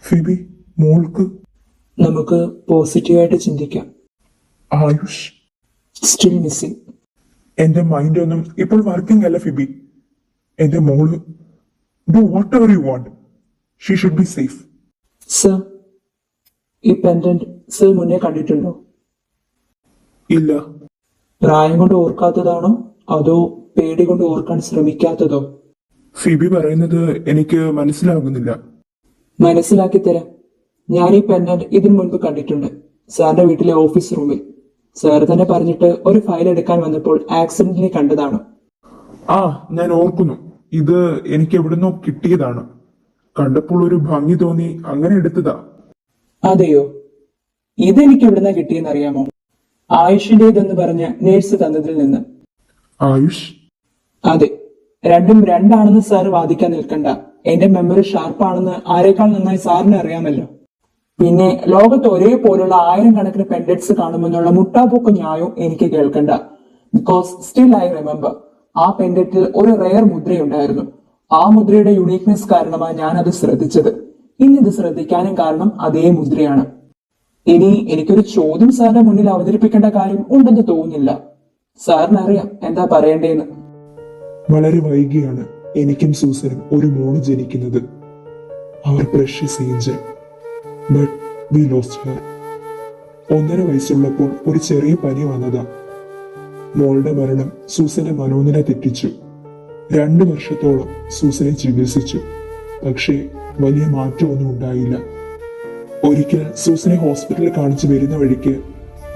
ഫിബി, മോൾക്ക് നമുക്ക് പോസിറ്റീവായിട്ട് ചിന്തിക്കാം. Ayush still missing. എന്റെ മൈൻഡ് ഒന്നും ഇപ്പോൾ വർക്കിംഗ് അല്ല ഫിബി. എന്റെ മോള് do whatever you want. She should be safe. Sir, ഈ പെൻഡന്റ് സർ മുന്നേ കണ്ടിട്ടുണ്ടോ? ഇല്ല. പ്രായം കൊണ്ട് ഓർക്കാത്തതാണോ അതോ പേടി കൊണ്ട് ഓർക്കാൻ ശ്രമിക്കാത്തതോ? ഫിബി പറയുന്നത് എനിക്ക് മനസ്സിലാകുന്നില്ല. മനസ്സിലാക്കി തരാം. ഞാൻ ഈ പെൻഡന്റ് ഇതിനു മുൻപ് കണ്ടിട്ടുണ്ട്, സാറിന്റെ വീട്ടിലെ ഓഫീസ് റൂമിൽ. സാർ തന്നെ പറഞ്ഞിട്ട് ഒരു ഫയൽ എടുക്കാൻ വന്നപ്പോൾ ആക്സിഡന്റിനെ കണ്ടതാണ്. ആ, ഞാൻ ഓർക്കുന്നു. ഇത് എനിക്ക് എവിടുന്നോ കിട്ടിയതാണ്. കണ്ടപ്പോൾ ഒരു ഭംഗി തോന്നി, അങ്ങനെ എടുത്തതാ. അതെയോ? ഇതെനിക്ക് എവിടുന്നാ കിട്ടിയെന്ന് അറിയാമോ? ആയുഷിന്റേതെന്ന് പറഞ്ഞ നേഴ്സ് തന്നതിൽ നിന്ന്. ആയുഷ്? അതെ, രണ്ടും രണ്ടാണെന്ന് സാർ വാദിക്കാൻ നിൽക്കണ്ട. എന്റെ മെമ്മറി ഷാർപ്പാണെന്ന് ആരെക്കാൾ നന്നായി സാറിന് അറിയാമല്ലോ. പിന്നെ ലോകത്ത് ഒരേപോലുള്ള 1000 കണക്കിന് പെൻഡന്റ്സ് കാണുമെന്നുള്ള മുട്ടാപ്പൊക്കെ ന്യായവും എനിക്ക് കേൾക്കണ്ട. ബിക്കോസ് സ്റ്റിൽ ഐ റിമെമ്പർ, ആ പെൻഡന്റിൽ ഒരു റെയർ മുദ്രയുണ്ടായിരുന്നു. ആ മുദ്രയുടെ യുണീക്നെസ് കാരണമാണ് ഞാൻ അത് ശ്രദ്ധിച്ചത്. ഇന്നിത് ശ്രദ്ധിക്കാനും കാരണം അതേ മുദ്രയാണ്. ഇനി എനിക്കൊരു ചോദ്യം സാറിന്റെ മുന്നിൽ അവതരിപ്പിക്കേണ്ട കാര്യം ഉണ്ടെന്ന് തോന്നുന്നില്ല. സാറിന് അറിയാം എന്താ പറയേണ്ടതെന്ന്. വളരെ വൈകിയാണ് എനിക്കും സൂസനും ഒരു മോള് ജനിക്കുന്നത്. Our precious angel, but we lost her. 1.5 വയസ്സുള്ളപ്പോൾ ഒരു ചെറിയ പനി വന്നതാ. മോളുടെ മരണം സൂസന്റെ മനോനില തെറ്റിച്ചു. 2 വർഷത്തോളം സൂസനെ ചികിത്സിച്ചു. പക്ഷേ വലിയ മാറ്റമൊന്നും ഉണ്ടായില്ല. ഒരിക്കൽ സൂസനെ ഹോസ്പിറ്റലിൽ കാണിച്ചു വരുന്ന വഴിക്ക്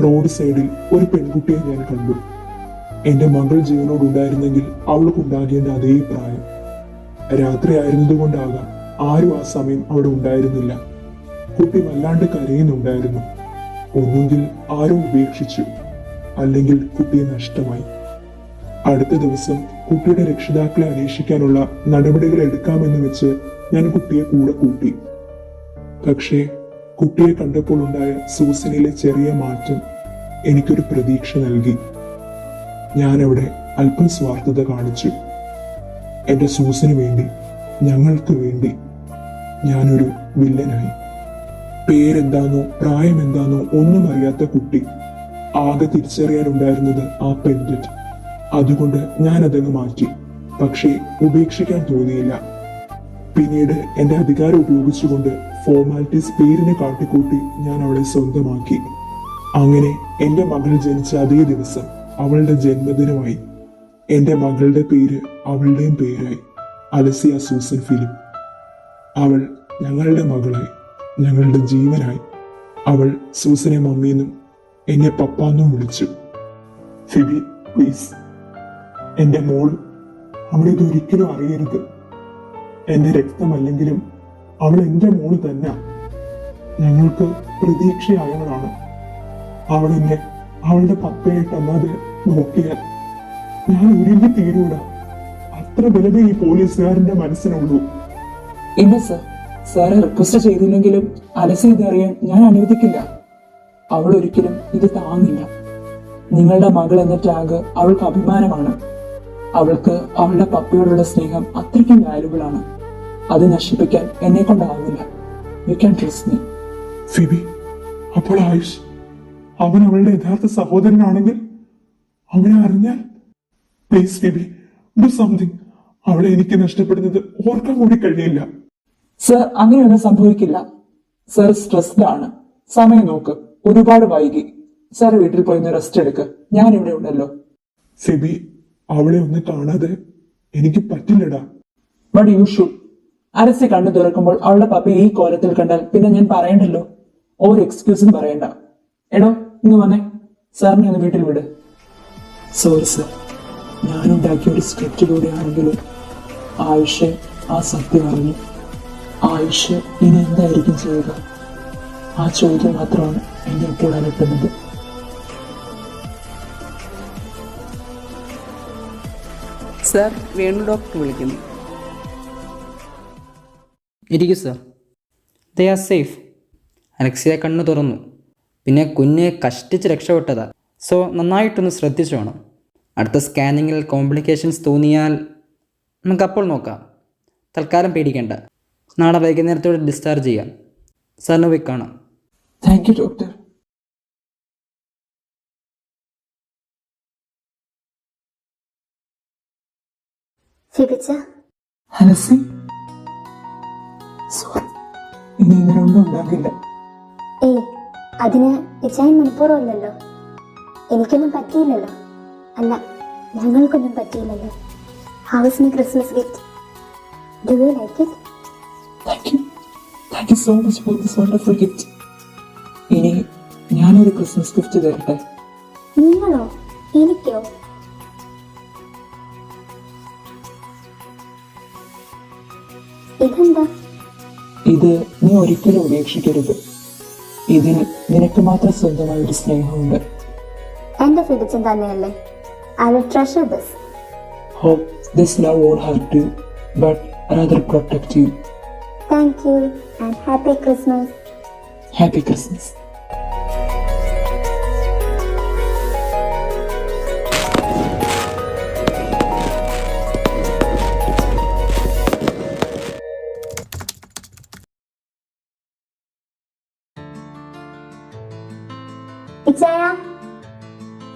റോഡ് സൈഡിൽ ഒരു പെൺകുട്ടിയെ ഞാൻ കണ്ടു. എന്റെ മകൾ ജീവനോടുണ്ടായിരുന്നെങ്കിൽ അവൾക്കുണ്ടാകേണ്ട അതേ പ്രായം. രാത്രി ആയിരുന്നതുകൊണ്ടാകാം ആരും ആ സമയം അവിടെ ഉണ്ടായിരുന്നില്ല. കുട്ടി വല്ലാണ്ട് കരയുന്നുണ്ടായിരുന്നു. ഒന്നുകിൽ ആരോ ഉപേക്ഷിച്ചു, അല്ലെങ്കിൽ കുട്ടിയെ നഷ്ടമായി. അടുത്ത ദിവസം കുട്ടിയുടെ രക്ഷിതാക്കളെ അന്വേഷിക്കാനുള്ള നടപടികൾ എടുക്കാമെന്ന് വെച്ച് ഞാൻ കുട്ടിയെ കൂടെ കൂട്ടി. പക്ഷേ കുട്ടിയെ കണ്ടപ്പോൾ ഉണ്ടായ സൂസനിലെ ചെറിയ മാറ്റം എനിക്കൊരു പ്രതീക്ഷ നൽകി. ഞാനവിടെ അല്പം സ്വാർത്ഥത കാണിച്ചു. എന്റെ സൂസന് വേണ്ടി, ഞങ്ങൾക്ക് വേണ്ടി ഞാനൊരു വില്ലനായി. പേരെന്താന്നോ പ്രായം എന്താന്നോ ഒന്നും അറിയാത്ത കുട്ടി. ആകെ തിരിച്ചറിയാനുണ്ടായിരുന്നത് ആ പെൻഡന്റ്. അതുകൊണ്ട് ഞാൻ അതങ്ങ് മാറ്റി. പക്ഷേ ഉപേക്ഷിക്കാൻ തോന്നിയില്ല. പിന്നീട് എന്റെ അധികാരം ഉപയോഗിച്ചുകൊണ്ട് ഫോർമാലിറ്റീസ് പേരിനെ കാട്ടിക്കൂട്ടി ഞാൻ അവളെ സ്വന്തമാക്കി. അങ്ങനെ എന്റെ മകൾ ജനിച്ച അതേ ദിവസം അവളുടെ ജന്മദിനമായി. എന്റെ മകളുടെ പേര് അവളുടെയും പേരായി, അലസിയ സൂസൻ ഫിലിപ്പ്. അവൾ ഞങ്ങളുടെ മകളായി, ഞങ്ങളുടെ ജീവനായി. അവൾ സൂസനെ മമ്മിയെന്നും എന്നെ പപ്പാന്നും വിളിച്ചു. ഫിബി, പ്ലീസ്, എന്റെ മോള്, അവൾ ഇതൊരിക്കലും അറിയരുത്. എന്റെ രക്തമല്ലെങ്കിലും അവൾ എന്റെ മോള് തന്നെ. ഞങ്ങൾക്ക് പ്രതീക്ഷയായവളാണ്. അവൾ എന്നെ അവളുടെ പപ്പയായിട്ടല്ലാതെ നോക്കിയാൽ ഞാൻ ഉരുങ്ങി തീരൂല. അത്ര ബലമേ ഈ പോലീസുകാരന്റെ മനസ്സിനുള്ളൂ. ഇല്ല സർ, സാറ് റിക്വസ്റ്റ് ചെയ്തില്ലെങ്കിലും അലസ ഇതറിയാൻ ഞാൻ അനുവദിക്കില്ല. അവൾ ഒരിക്കലും ഇത് താങ്ങില്ല. നിങ്ങളുടെ മകൾ എന്ന ടാഗ് അവൾക്ക് അഭിമാനമാണ്. അവൾക്ക് അവളുടെ പപ്പയോടുള്ള സ്നേഹം അത്രയ്ക്കും വാല്യുബിൾ ആണ്. അത് നശിപ്പിക്കാൻ എന്നെ കൊണ്ടാവില്ല. You can trust me. Phoebe, അപ്പോൾ ആയുഷ് അവൻ അവളുടെ യഥാർത്ഥ സഹോദരനാണെങ്കിൽ അവനെ അറിഞ്ഞാൽ? Please Phoebe, do something. അവളെ എനിക്ക് നഷ്ടപ്പെടുന്നത് ഓർക്കാൻ കൂടി കഴിയില്ല. സർ, അങ്ങനെയൊന്നും സംഭവിക്കില്ല. സർ സ്ട്രെസ്ഡ് ആണ്. സമയം നോക്ക്, ഒരുപാട് വൈകി. സർ വീട്ടിൽ പോയി റെസ്റ്റ് എടുക്ക്. ഞാൻ ഇവിടെ ഉണ്ടല്ലോ. ഫിബി, അവളെ ഒന്ന് കാണാതെ എനിക്ക് പറ്റില്ലടാ. But you should. അരസി കണ്ണു തുറക്കുമ്പോൾ അവളുടെ പപ്പി ഈ കോലത്തിൽ കണ്ടാൽ പിന്നെ ഞാൻ പറയണ്ടല്ലോ. ഒരു എക്സ്ക്യൂസും പറയണ്ട. എടോ, ഇന്ന് വന്നേ. സാറിനെ ഒന്ന് വീട്ടിൽ വിട്. സോറി സർ, ഞാനുണ്ടാക്കിയ ഒരു സ്ക്രിപ്റ്റിലൂടെയാണെങ്കിലും ആയുഷ് ആ സത്യം അറിഞ്ഞു. ആയുഷ് ഇനി എന്തായിരിക്കും ചെയ്യുക? ആ ചോദ്യം മാത്രമാണ് എന്നെ ഇപ്പോൾ അലട്ടുന്നത്. സർ, വേണു ഡോക്ടർ വിളിക്കുന്നു. ഇരിക്കൂ sir. They are safe. Alexa കണ്ണു തുറന്നു. പിന്നെ കുഞ്ഞ് കഷ്ടിച്ച് രക്ഷപ്പെട്ടതാ. സോ നന്നായിട്ടൊന്ന് ശ്രദ്ധിച്ചു വേണം. അടുത്ത സ്കാനിങ്ങിൽ കോംപ്ലിക്കേഷൻസ് തോന്നിയാൽ നമുക്കപ്പോൾ നോക്കാം. തൽക്കാലം പേടിക്കേണ്ട. നാളെ വൈകുന്നേരത്തോടെ ഡിസ്ചാർജ് ചെയ്യാം. സാറിന് പോയി കാണാം. Thank you doctor. ഫിബിച്ച, അലസി, സോറി, ഇനി ഇങ്ങനെ ഒന്നും ഉണ്ടാകില്ല. ഏയ്, അതിന് ഇച്ചായൻ മനഃപൂർവ്വമല്ലല്ലോ. എനിക്കൊന്നും പറ്റിയില്ലല്ലോ. അല്ല, ഞങ്ങൾക്കൊന്നും പറ്റിയില്ലല്ലോ. How is my Christmas gift? Do you like it? Thank you so much for this wonderful gift. ഇനി ഞാനൊരു ക്രിസ്മസ് ഗിഫ്റ്റ് തരട്ടെ? നിങ്ങളോ? എനിക്കോ? ഇതെന്താ? ഇത് നീ ഒരിക്കലും ഉപേക്ഷിക്കരുത്. ഇതിൽ നിനക്ക് മാത്രം സ്വന്തമായ ഒരു സ്നേഹമുണ്ട്. എന്റെ ഫിബിച്ചൻ തന്നെയല്ലേ? I will treasure this. Hope this love won't hurt you, but rather protect you. Thank you and happy Christmas. Happy Christmas. ഇച്ചായ,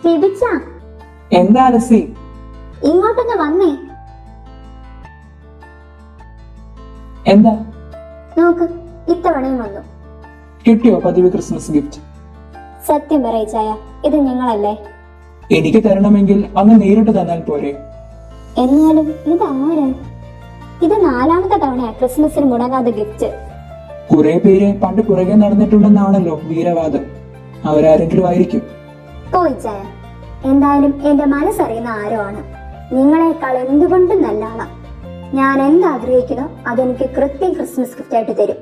ഫിബിച്ച, എന്താ അലസി? ഇങ്ങോട്ടൊന്ന് വന്നേ. എന്താ? നോക്ക്, ഇത്തവണയും വന്നു. കിട്ടിയോ പതിവ് ക്രിസ്മസ് ഗിഫ്റ്റ്? സത്യം പറ ഇച്ചായ, ഇത് നിങ്ങളല്ലേ? എനിക്ക് തരണമെങ്കിൽ അങ്ങ് നേരിട്ട് തന്നാൽ പോരെ? എന്നാലും ഇത് ആരാ? ഇത് 4ാമത്തെ തവണയാ ക്രിസ്മസിന് മുടങ്ങാതെ ഗിഫ്റ്റ്. കുറെ പേര് പണ്ട് പുറകെ നടന്നിട്ടുണ്ടെന്നാണല്ലോ വീരവാദം. അവരാരെങ്കിലും ആയിരിക്കും. പോയിച്ചായ, എന്തായാലും എന്റെ മനസ്സറിയുന്ന ആരോ ആണ്. നിങ്ങളെക്കാൾ എന്തുകൊണ്ടും നല്ല ആളാ. ഞാൻ എന്താഗ്രഹിക്കുന്നോ അതെനിക്ക് കൃത്യം ക്രിസ്മസ് ഗിഫ്റ്റ് ആയിട്ട് തരും.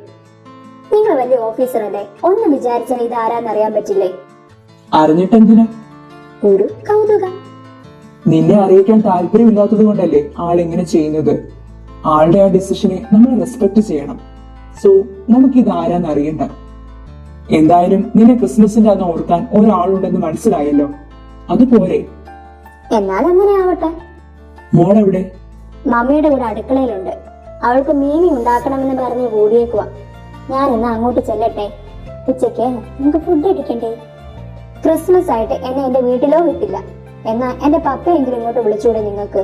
നിങ്ങൾ വലിയ ഓഫീസർ അല്ലേ? ഒന്ന് വിചാരിച്ചാൽ ഇത് ആരാന്നറിയാൻ പറ്റില്ലേ? അറിഞ്ഞിട്ടെന്തിനാ? ഒരു കൗതുകം. നിന്നെ അറിയിക്കാൻ താല്പര്യമില്ലാത്തത് കൊണ്ടല്ലേ ആളിങ്ങനെ ചെയ്യുന്നത്. ആളുടെ ആ ഡിസിഷനെ നമ്മൾ റെസ്പെക്ട് ചെയ്യണം. സോ നമുക്കിത് ആരാന്ന് അറിയണ്ട. എന്തായാലും നിന്റെ ക്രിസ്മസിന്റെ അന്ന് ഓർക്കാൻ ഒരാളുണ്ടെന്ന് മനസ്സിലായല്ലോ, അതുപോലെ. എന്നാൽ അങ്ങനെ ആവട്ടെ. മോളെവിടെ? മമ്മിയുടെ കൂടെ അടുക്കളയിലുണ്ട്. അവൾക്ക് മീമി ഉണ്ടാക്കണമെന്ന് പറഞ്ഞ് കൂടിയേക്കുവാ. ഞാൻ ഇന്ന് അങ്ങോട്ട് ചെല്ലട്ടെ. ഉച്ചയ്ക്ക് നമുക്ക് ഫുഡ് അടിക്കണ്ടേ? ക്രിസ്മസ് ആയിട്ട് എന്നെ എന്റെ വീട്ടിലോ വിട്ടില്ല. എന്നാ എന്റെ പപ്പയെങ്കിലും ഇങ്ങോട്ട് വിളിച്ചൂടെ നിങ്ങൾക്ക്?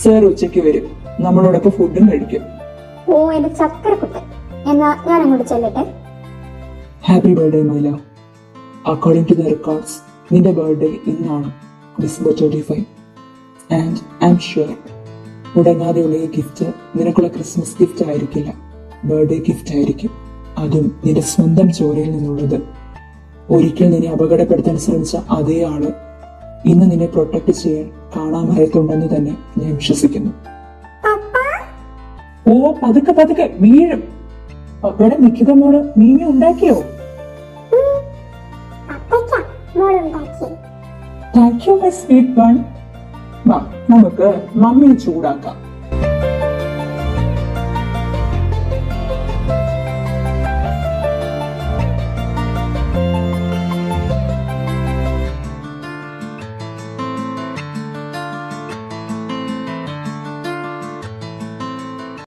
സാർ ഉച്ചയ്ക്ക് വരും, നമ്മളോടൊപ്പം ഫുഡും കഴിക്കും. ഓ എന്റെ ചക്കരക്കുട്ടൻ. എന്നാ ഞാൻ അങ്ങോട്ട് ചെല്ലട്ടെ. Happy birthday my love. According to the records നിന്റെ ബർത്ത്ഡേ ഇന്നാണ്, December 25. And I am sure മുടങ്ങാതെയുള്ള ഈ ഗിഫ്റ്റ് നിനക്കുള്ള ക്രിസ്മസ് ഗിഫ്റ്റ് ആയിരിക്കില്ല, ബർത്ത്ഡേ ഗിഫ്റ്റ് ആയിരിക്കും. അതും നിന്റെ സ്വന്തം ചോരയിൽ നിന്നുള്ളത്. ഒരിക്കൽ നിന്നെ അപകടപ്പെടുത്താൻ ശ്രമിച്ച അതേ ആള് ഇന്ന് നിന്നെ പ്രൊട്ടക്ട് ചെയ്യാൻ കാണാമറയത്തുണ്ടെന്ന് തന്നെ ഞാൻ വിശ്വസിക്കുന്നു. ഓ പതുക്കെ പതുക്കെ വീഴും. പപ്പയുടെ നിഖിത മോള് മീമി ഉണ്ടാക്കിയോ? Thank you my sweet one. നമുക്ക് മമ്മിയെ ചൂടാക്കാം.